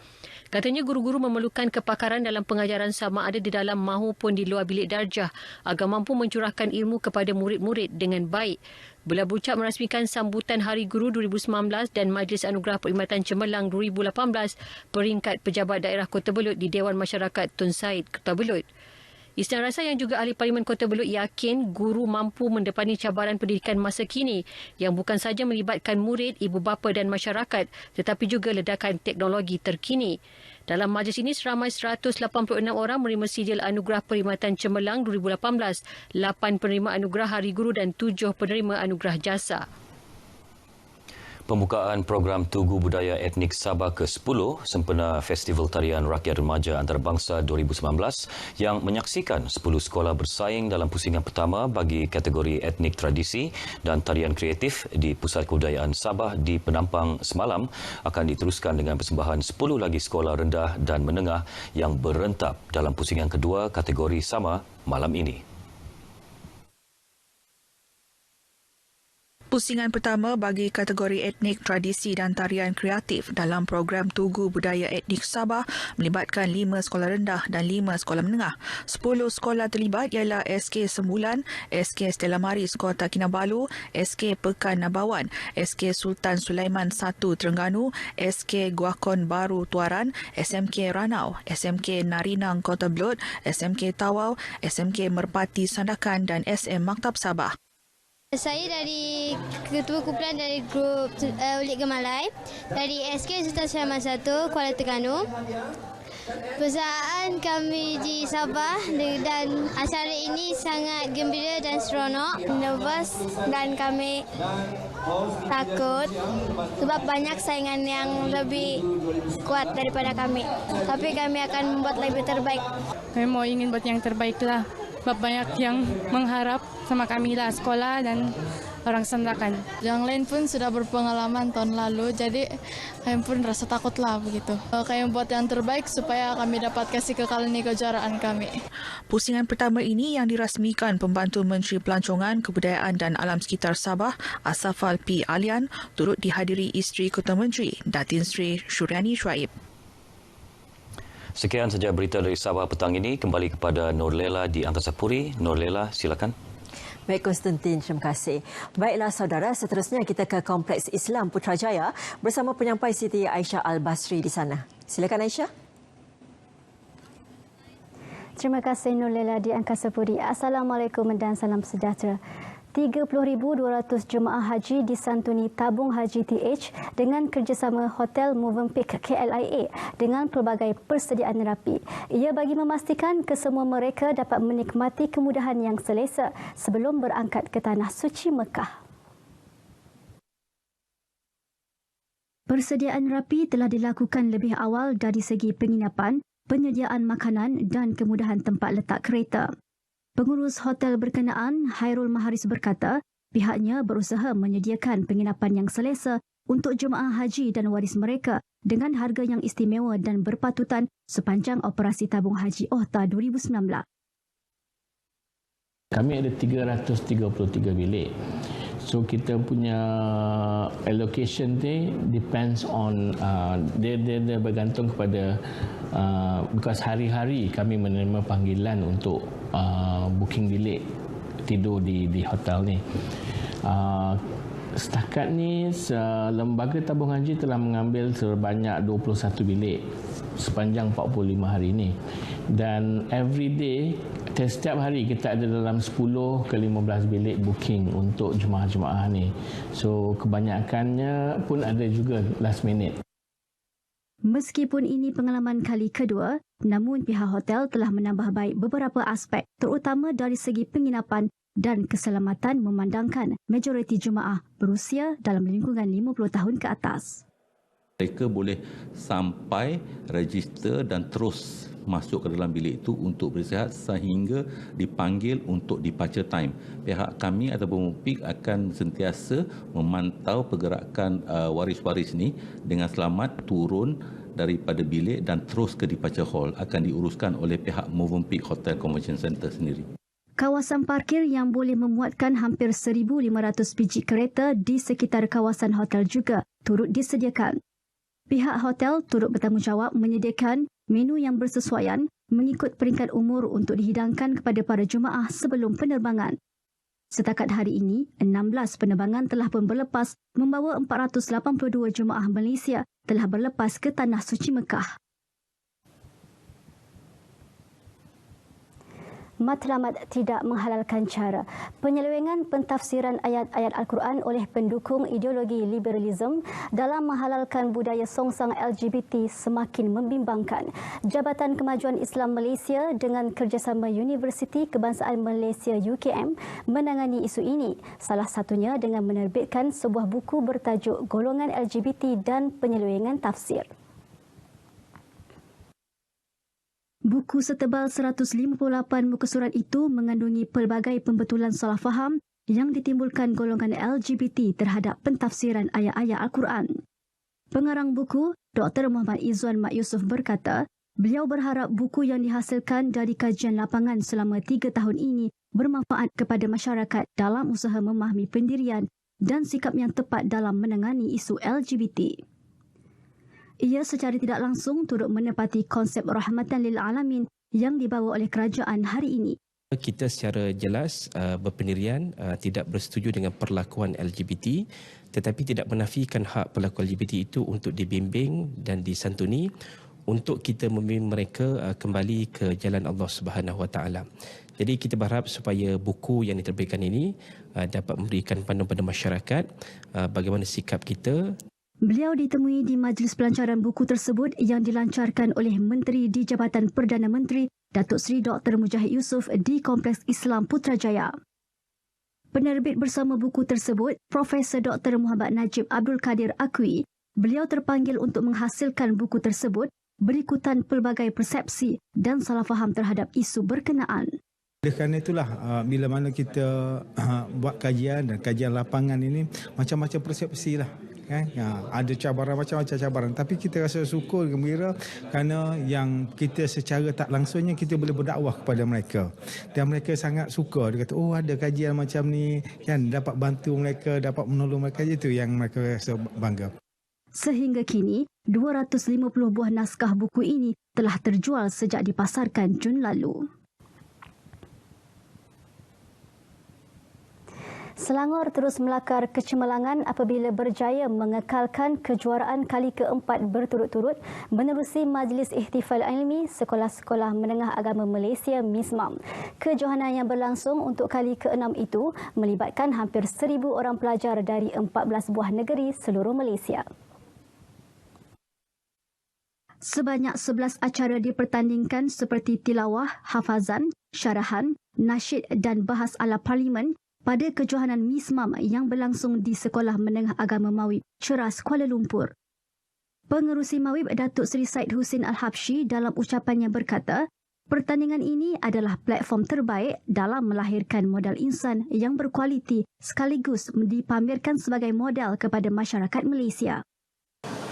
Katanya guru-guru memerlukan kepakaran dalam pengajaran sama ada di dalam maupun di luar bilik darjah agar mampu mencurahkan ilmu kepada murid-murid dengan baik. Beliau berucap merasmikan sambutan Hari Guru 2019 dan Majlis Anugerah Perkhidmatan Cemerlang 2018 peringkat Pejabat Daerah Kota Belud di Dewan Masyarakat Tun Said, Kota Belud. Isna Raisah yang juga ahli Parlimen Kota Belud yakin guru mampu mendepani cabaran pendidikan masa kini yang bukan sahaja melibatkan murid, ibu bapa dan masyarakat tetapi juga ledakan teknologi terkini. Dalam majlis ini seramai 186 orang menerima sijil Anugerah Perkhidmatan Cemerlang 2018, 8 penerima Anugerah Hari Guru dan 7 penerima Anugerah Jasa. Pembukaan program Tugu Budaya Etnik Sabah ke-10 sempena Festival Tarian Rakyat Remaja Antarabangsa 2019 yang menyaksikan 10 sekolah bersaing dalam pusingan pertama bagi kategori etnik tradisi dan tarian kreatif di Pusat Kebudayaan Sabah di Penampang semalam akan diteruskan dengan persembahan 10 lagi sekolah rendah dan menengah yang berentap dalam pusingan kedua kategori sama malam ini. Pusingan pertama bagi kategori etnik, tradisi dan tarian kreatif dalam program Tugu Budaya Etnik Sabah melibatkan 5 sekolah rendah dan 5 sekolah menengah. 10 sekolah terlibat ialah SK Sembulan, SK Stella Maris Kota Kinabalu, SK Pekan Nabawan, SK Sultan Sulaiman 1 Terengganu, SK Guakon Baru Tuaran, SMK Ranau, SMK Narinang Kota Belud, SMK Tawau, SMK Merpati Sandakan dan SM Maktab Sabah. Saya dari Ketua Kumpulan dari Grup Ulik Gemalai dari SK Sultan Sulaiman 1 Kuala Terengganu. Persayaan kami di Sabah dan acara ini sangat gembira dan seronok, nervous dan kami takut sebab banyak saingan yang lebih kuat daripada kami. Tapi kami akan membuat lebih terbaik. Kami mau ingin buat yang terbaik lah. Sebab banyak yang mengharap sama kami lah, sekolah dan orang Sandakan. Yang lain pun sudah berpengalaman tahun lalu, jadi kami pun rasa takut lah begitu. Kami buat yang terbaik supaya kami dapat kasih kekal ini kejuaraan kami. Pusingan pertama ini yang dirasmikan Pembantu Menteri Pelancongan, Kebudayaan dan Alam Sekitar Sabah, Asafal P. Alian, turut dihadiri isteri Ketua Menteri, Datin Sri Syuriani Shuaib. Sekian saja berita dari Sabah petang ini. Kembali kepada Norlela di Angkasa Puri. Norlela, silakan. Baik, Konstantin, terima kasih. Baiklah, saudara, seterusnya kita ke Kompleks Islam Putrajaya bersama penyampai Siti Aisyah Al-Basri di sana. Silakan, Aisyah. Terima kasih, Norlela di Angkasa Puri. Assalamualaikum dan salam sejahtera. 30,200 jemaah haji disantuni tabung haji TH dengan kerjasama Hotel Movenpick KLIA dengan pelbagai persediaan rapi. Ia bagi memastikan kesemua mereka dapat menikmati kemudahan yang selesa sebelum berangkat ke Tanah Suci Mekah. Persediaan rapi telah dilakukan lebih awal dari segi penginapan, penyediaan makanan dan kemudahan tempat letak kereta. Pengurus hotel berkenaan, Hairul Maharis berkata, pihaknya berusaha menyediakan penginapan yang selesa untuk jemaah haji dan waris mereka dengan harga yang istimewa dan berpatutan sepanjang operasi tabung haji OHTA 2019. Kami ada 333 bilik. So kita punya allocation ni depends on dia bergantung kepada because hari-hari kami menerima panggilan untuk booking bilik tidur di hotel ni. Setakat ni lembaga tabung haji telah mengambil sebanyak 21 bilik sepanjang 45 hari ini. Dan every day, setiap hari kita ada dalam 10 ke 15 bilik booking untuk jemaah-jemaah ni. So kebanyakannya pun ada juga last minute. Meskipun ini pengalaman kali kedua, namun pihak hotel telah menambah baik beberapa aspek terutama dari segi penginapan dan keselamatan memandangkan majoriti jemaah berusia dalam lingkungan 50 tahun ke atas. Mereka boleh sampai register dan terus masuk ke dalam bilik itu untuk beristirahat sehingga dipanggil untuk departure time. Pihak kami ataupun MUPIK akan sentiasa memantau pergerakan waris-waris ini dengan selamat turun daripada bilik dan terus ke departure hall akan diuruskan oleh pihak Movenpick Hotel Convention Center sendiri. Kawasan parkir yang boleh memuatkan hampir 1,500 biji kereta di sekitar kawasan hotel juga turut disediakan. Pihak hotel turut bertanggungjawab menyediakan menu yang bersesuaian mengikut peringkat umur untuk dihidangkan kepada para jemaah sebelum penerbangan. Setakat hari ini, 16 penerbangan telah pun berlepas membawa 482 jemaah Malaysia telah berlepas ke Tanah Suci Mekah. Matlamat tidak menghalalkan cara. Penyelewengan pentafsiran ayat-ayat Al-Quran oleh pendukung ideologi liberalisme dalam menghalalkan budaya songsang LGBT semakin membimbangkan. Jabatan Kemajuan Islam Malaysia dengan kerjasama Universiti Kebangsaan Malaysia UKM menangani isu ini, salah satunya dengan menerbitkan sebuah buku bertajuk Golongan LGBT dan Penyelewengan Tafsir. Buku setebal 158 muka surat itu mengandungi pelbagai pembetulan salah faham yang ditimbulkan golongan LGBT terhadap pentafsiran ayat-ayat Al-Quran. Pengarang buku, Dr. Muhammad Izzuan Mat Yusof berkata, beliau berharap buku yang dihasilkan dari kajian lapangan selama 3 tahun ini bermanfaat kepada masyarakat dalam usaha memahami pendirian dan sikap yang tepat dalam menangani isu LGBT. Ia secara tidak langsung turut menepati konsep rahmatan lil alamin yang dibawa oleh kerajaan hari ini. Kita secara jelas berpendirian tidak bersetuju dengan perlakuan LGBT, tetapi tidak menafikan hak pelaku LGBT itu untuk dibimbing dan disantuni untuk kita membimbing mereka kembali ke jalan Allah Subhanahu Wa Taala. Jadi kita berharap supaya buku yang diterbitkan ini dapat memberikan panduan pada masyarakat bagaimana sikap kita. Beliau ditemui di majlis pelancaran buku tersebut yang dilancarkan oleh Menteri di Jabatan Perdana Menteri Datuk Seri Dr. Mujahid Yusof di Kompleks Islam Putrajaya. Penerbit bersama buku tersebut, Profesor Dr. Muhammad Najib Abdul Kadir akui beliau terpanggil untuk menghasilkan buku tersebut berikutan pelbagai persepsi dan salah faham terhadap isu berkenaan. Kerana itulah bila mana kita buat kajian dan kajian lapangan ini macam-macam persepsi lah. Kan? Ada cabaran macam-macam cabaran, tapi kita rasa syukur gembira kerana yang kita secara tak langsungnya kita boleh berdakwah kepada mereka dan mereka sangat suka. Dia kata, oh ada kajian macam ni kan, dapat bantu mereka, dapat menolong mereka, itu yang mereka rasa bangga. Sehingga kini 250 buah naskah buku ini telah terjual sejak dipasarkan Jun lalu. Selangor terus melakar kecemerlangan apabila berjaya mengekalkan kejuaraan kali keempat berturut-turut menerusi Majlis Ihtifal Ilmi Sekolah-Sekolah Menengah Agama Malaysia MISMAM. Kejohanan yang berlangsung untuk kali ke-6 itu melibatkan hampir 1,000 orang pelajar dari 14 buah negeri seluruh Malaysia. Sebanyak 11 acara dipertandingkan seperti tilawah, hafazan, syarahan, nasyid dan bahas ala parlimen pada kejohanan MISMAM yang berlangsung di Sekolah Menengah Agama Mawib, Ceras, Kuala Lumpur. Pengerusi Mawib Datuk Seri Said Husin Al-Habsyi dalam ucapannya berkata, pertandingan ini adalah platform terbaik dalam melahirkan modal insan yang berkualiti sekaligus dipamerkan sebagai model kepada masyarakat Malaysia.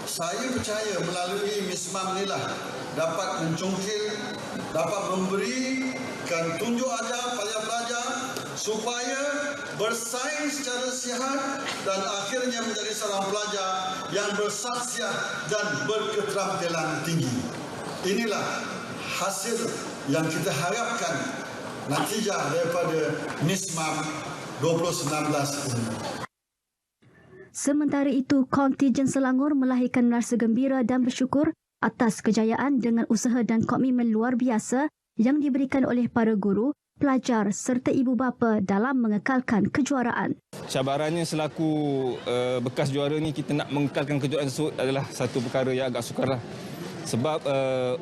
Saya percaya melalui MISMAM inilah dapat mencungkil, dapat memberikan tunjuk ajar pelajar-pelajar supaya bersaing secara sihat dan akhirnya menjadi seorang pelajar yang bersaksiat dan berketerampilan tinggi. Inilah hasil yang kita harapkan natijah daripada MISMAM 2019 ini. Sementara itu, kontingen Selangor melahirkan rasa gembira dan bersyukur atas kejayaan dengan usaha dan komitmen luar biasa yang diberikan oleh para guru, pelajar serta ibu bapa dalam mengekalkan kejuaraan. Cabarannya selaku bekas juara ni, kita nak mengekalkan kejuaraan tersebut adalah satu perkara yang agak sukar lah. Sebab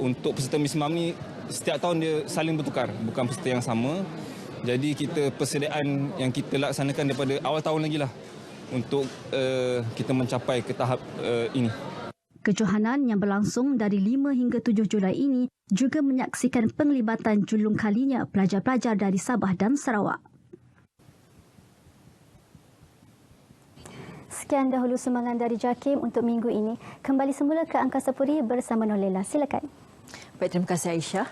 untuk peserta MISMAM ni setiap tahun dia saling bertukar, bukan peserta yang sama. Jadi kita persediaan yang kita laksanakan daripada awal tahun lagi lah untuk kita mencapai ke tahap ini. Kejohanan yang berlangsung dari 5 hingga 7 Julai ini juga menyaksikan penglibatan julung kalinya pelajar-pelajar dari Sabah dan Sarawak. Sekian dahulu sumbangan dari JAKIM untuk minggu ini. Kembali semula ke Angkasa Puri bersama Nolela. Silakan. Baik, terima kasih Aisyah.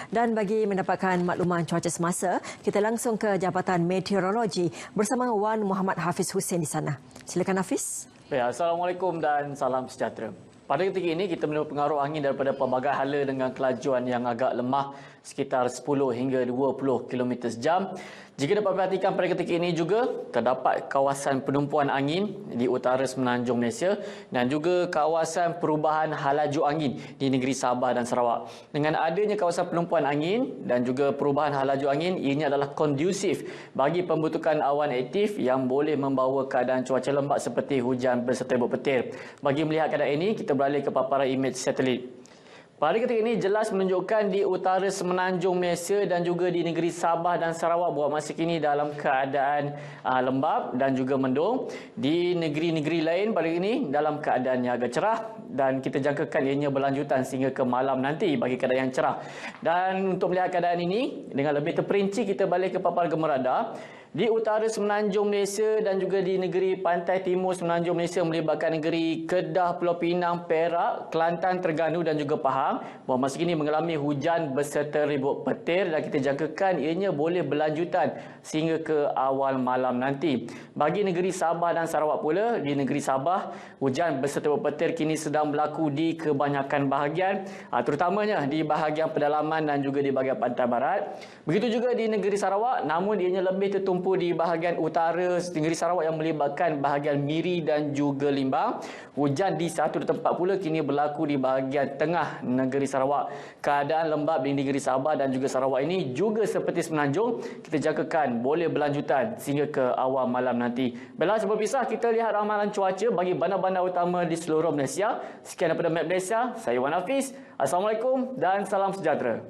Dan bagi mendapatkan makluman cuaca semasa, kita langsung ke Jabatan Meteorologi bersama Wan Muhammad Hafiz Hussein di sana. Silakan Hafiz. Ya, Assalamualaikum dan salam sejahtera. Pada ketika ini, kita menerima pengaruh angin daripada pelbagai hala dengan kelajuan yang agak lemah sekitar 10 hingga 20 km sejam. Jika dapat perhatikan pada ketika ini juga, terdapat kawasan penumpuan angin di utara Semenanjung Malaysia dan juga kawasan perubahan halaju angin di negeri Sabah dan Sarawak. Dengan adanya kawasan penumpuan angin dan juga perubahan halaju angin, ini adalah kondusif bagi pembentukan awan aktif yang boleh membawa keadaan cuaca lembap seperti hujan berserta rebut petir. Bagi melihat keadaan ini, kita beralih ke paparan imej satelit. Pada ketika ini jelas menunjukkan di utara Semenanjung Malaysia dan juga di negeri Sabah dan Sarawak buat masa kini dalam keadaan lembap dan juga mendung. Di negeri-negeri lain pada ini dalam keadaan yang agak cerah dan kita jangkakan ianya berlanjutan sehingga ke malam nanti bagi keadaan yang cerah. Dan untuk melihat keadaan ini dengan lebih terperinci, kita balik ke paparan gemar radar. Di utara Semenanjung Malaysia dan juga di negeri pantai timur Semenanjung Malaysia melibatkan negeri Kedah, Pulau Pinang, Perak, Kelantan, Terengganu dan juga Pahang bahawa masa kini mengalami hujan berserta ribut petir dan kita jangkakan ianya boleh berlanjutan sehingga ke awal malam nanti. Bagi negeri Sabah dan Sarawak pula, di negeri Sabah hujan berserta ribut petir kini sedang berlaku di kebanyakan bahagian, terutamanya di bahagian pedalaman dan juga di bahagian pantai barat. Begitu juga di negeri Sarawak, namun ianya lebih tertumpu di bahagian utara negeri Sarawak yang melibatkan bahagian Miri dan juga Limbang. Hujan di satu tempat pula kini berlaku di bahagian tengah negeri Sarawak. Keadaan lembap di negeri Sabah dan juga Sarawak ini juga seperti Semenanjung, kita jangkakan boleh berlanjutan sehingga ke awal malam nanti. Baiklah, sebelum pisah kita lihat ramalan cuaca bagi bandar-bandar utama di seluruh Malaysia. Sekian daripada Map Malaysia, saya Wan Hafiz. Assalamualaikum dan salam sejahtera.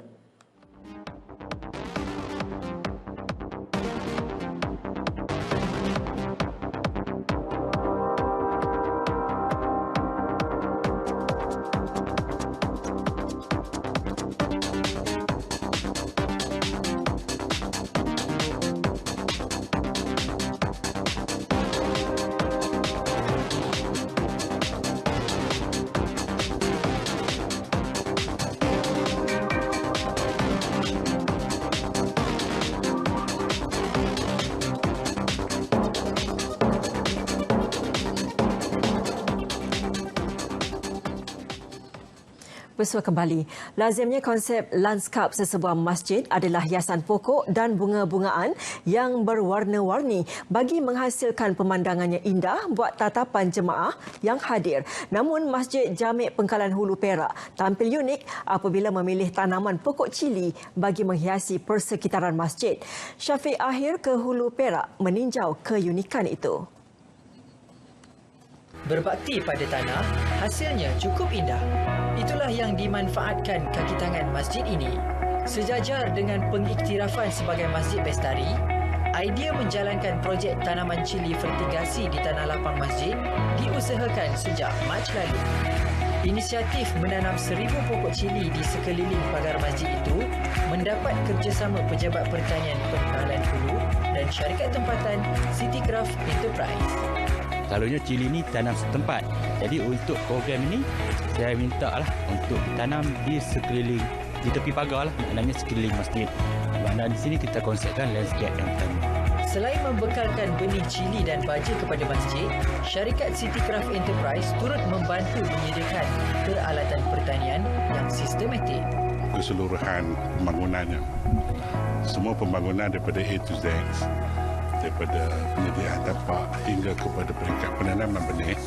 Bersua kembali. Lazimnya konsep lanskap sesebuah masjid adalah hiasan pokok dan bunga-bungaan yang berwarna-warni bagi menghasilkan pemandangannya indah buat tatapan jemaah yang hadir. Namun Masjid Jamik Pengkalan Hulu Perak tampil unik apabila memilih tanaman pokok cili bagi menghiasi persekitaran masjid. Syafiq Ahir ke Hulu Perak meninjau keunikan itu. Berbakti pada tanah, hasilnya cukup indah. Itulah yang dimanfaatkan kaki tangan masjid ini. Sejajar dengan pengiktirafan sebagai masjid bestari, idea menjalankan projek tanaman cili vertigasi di tanah lapang masjid diusahakan sejak Mac lalu. Inisiatif menanam 1,000 pokok cili di sekeliling pagar masjid itu mendapat kerjasama Pejabat Pertanian Pengkalan Hulu dan syarikat tempatan Citycraft Enterprise. Selalunya cili ni tanam setempat. Jadi untuk program ini saya minta lah untuk tanam di sekeliling, di tepi pagar lah, maknanya sekeliling masjid. Dan di sini kita konsepkan landscape yang pertama. Selain membekalkan benih cili dan baja kepada masjid, syarikat Citycraft Enterprise turut membantu menyediakan peralatan pertanian yang sistematik. Keseluruhan pembangunannya, semua pembangunan daripada A to Z, daripada penyediaan tapak hingga kepada peringkat penanaman benih,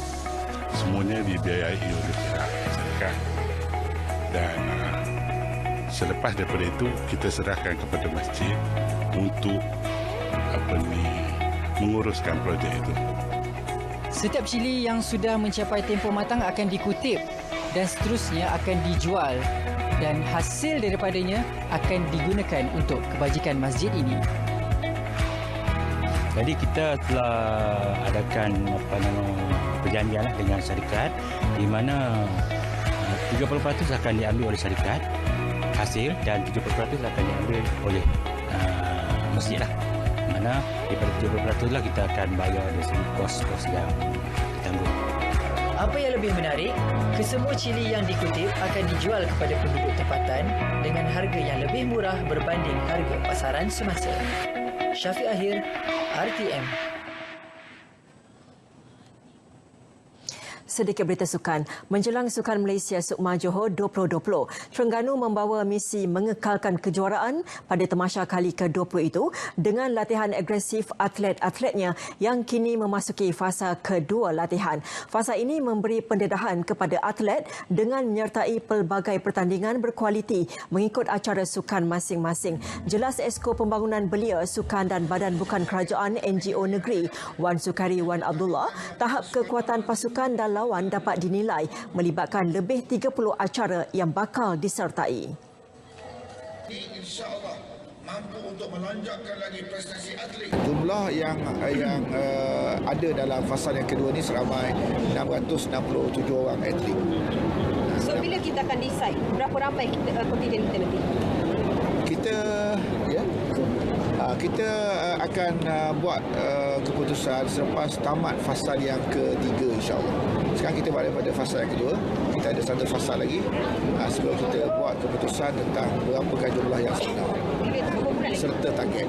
semuanya dibiayai oleh pihak syarikat. Dan selepas daripada itu kita serahkan kepada masjid untuk menguruskan projek itu. Setiap cili yang sudah mencapai tempoh matang akan dikutip dan seterusnya akan dijual dan hasil daripadanya akan digunakan untuk kebajikan masjid ini. Jadi kita telah adakan perjanjian dengan syarikat di mana 30% akan diambil oleh syarikat hasil dan 70% akan diambil oleh masjid lah. Mana daripada 70% lah kita akan bayar dari segi kos-kos yang ditanggung. Apa yang lebih menarik, kesemua cili yang dikutip akan dijual kepada penduduk tempatan dengan harga yang lebih murah berbanding harga pasaran semasa. Syafiq Ahir, RTM. Sedikit berita sukan. Menjelang Sukan Malaysia Sukma Johor 2020, Terengganu membawa misi mengekalkan kejuaraan pada tamasya kali ke-20 itu dengan latihan agresif atlet-atletnya yang kini memasuki fasa kedua latihan. Fasa ini memberi pendedahan kepada atlet dengan menyertai pelbagai pertandingan berkualiti mengikut acara sukan masing-masing. Jelas Esko Pembangunan Belia Sukan dan Badan Bukan Kerajaan NGO Negeri Wan Sukari Wan Abdullah, tahap kekuatan pasukan dan lawan dapat dinilai melibatkan lebih 30 acara yang bakal disertai. InsyaAllah mampu untuk melonjakkan lagi prestasi atlet. Jumlah yang ada dalam fasa yang kedua ini seramai 667 orang atlet. So bila kita akan decide berapa ramai kontingen kita nanti? Kita akan buat keputusan selepas tamat fasa yang ketiga, insyaAllah. Sekarang kita berada pada fasa yang kedua. Kita ada satu fasa lagi sebelum kita buat keputusan tentang berapakah jumlah yang sebenar serta target.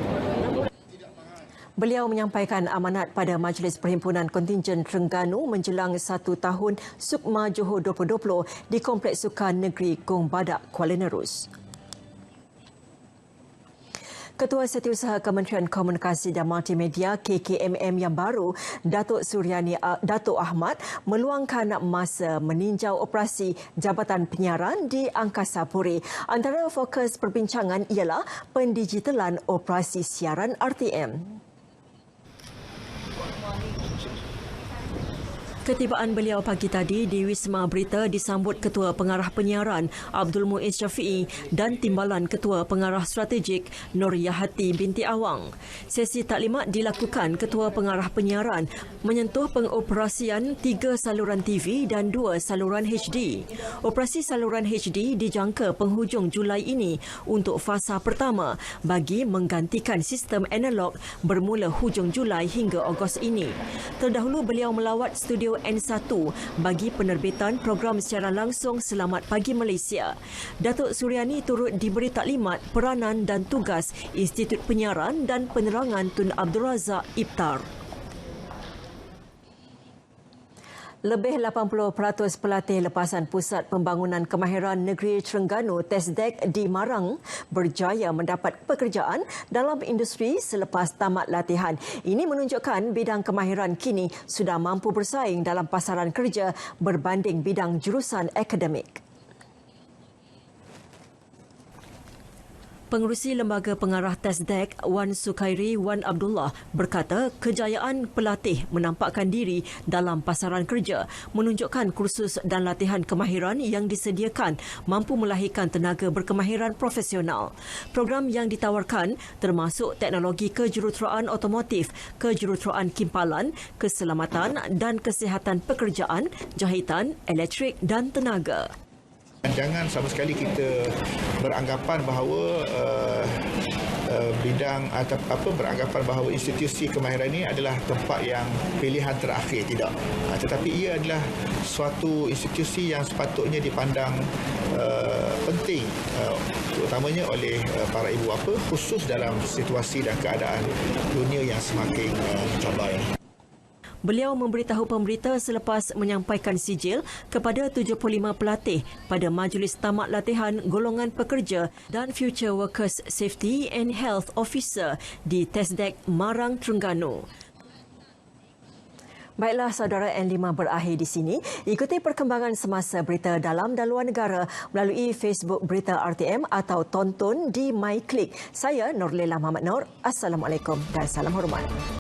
Beliau menyampaikan amanat pada Majlis Perhimpunan Kontingen Terengganu menjelang 1 tahun Sukma Johor 2020 di Kompleks Sukan Negeri Gong Badak, Kuala Nerus. Ketua Setiausaha Kementerian Komunikasi dan Multimedia KKMM yang baru, Datuk Ahmad, meluangkan masa meninjau operasi Jabatan Penyiaran di Angkasa Puri. Antara fokus perbincangan ialah pendigitalan operasi siaran RTM. Ketibaan beliau pagi tadi di Wisma Berita disambut Ketua Pengarah Penyiaran Abdul Muiz Syafiee dan Timbalan Ketua Pengarah Strategik Nur Yahati binti Awang. Sesi taklimat dilakukan Ketua Pengarah Penyiaran menyentuh pengoperasian 3 saluran TV dan 2 saluran HD. Operasi saluran HD dijangka penghujung Julai ini untuk fasa pertama bagi menggantikan sistem analog bermula hujung Julai hingga Ogos ini. Terdahulu beliau melawat studio N1 bagi penerbitan program secara langsung Selamat Pagi Malaysia. Datuk Suryani turut diberi taklimat peranan dan tugas Institut Penyiaran dan Penerangan Tun Abdul Razak Iftar. Lebih 80% pelatih lepasan Pusat Pembangunan Kemahiran Negeri Terengganu TESDEC di Marang berjaya mendapat pekerjaan dalam industri selepas tamat latihan. Ini menunjukkan bidang kemahiran kini sudah mampu bersaing dalam pasaran kerja berbanding bidang jurusan akademik. Pengerusi Lembaga Pengarah TESDEC Wan Sukari Wan Abdullah berkata kejayaan pelatih menampakkan diri dalam pasaran kerja menunjukkan kursus dan latihan kemahiran yang disediakan mampu melahirkan tenaga berkemahiran profesional. Program yang ditawarkan termasuk teknologi kejuruteraan otomotif, kejuruteraan kimpalan, keselamatan dan kesihatan pekerjaan, jahitan, elektrik dan tenaga. Jangan sama sekali kita beranggapan bahawa beranggapan bahawa institusi kemahiran ini adalah tempat yang pilihan terakhir, tidak. Tetapi ia adalah suatu institusi yang sepatutnya dipandang penting terutamanya oleh para ibu bapa khusus dalam situasi dan keadaan dunia yang semakin mencabar. Beliau memberitahu pemberita selepas menyampaikan sijil kepada 75 pelatih pada majlis tamat latihan golongan pekerja dan Future Workers Safety and Health Officer di TESDEC Marang, Terengganu. Baiklah, saudara, N5 berakhir di sini. Ikuti perkembangan semasa berita dalam dan luar negara melalui Facebook Berita RTM atau tonton di MyClick. Saya Nurlela Muhammad Nur. Assalamualaikum dan salam hormat.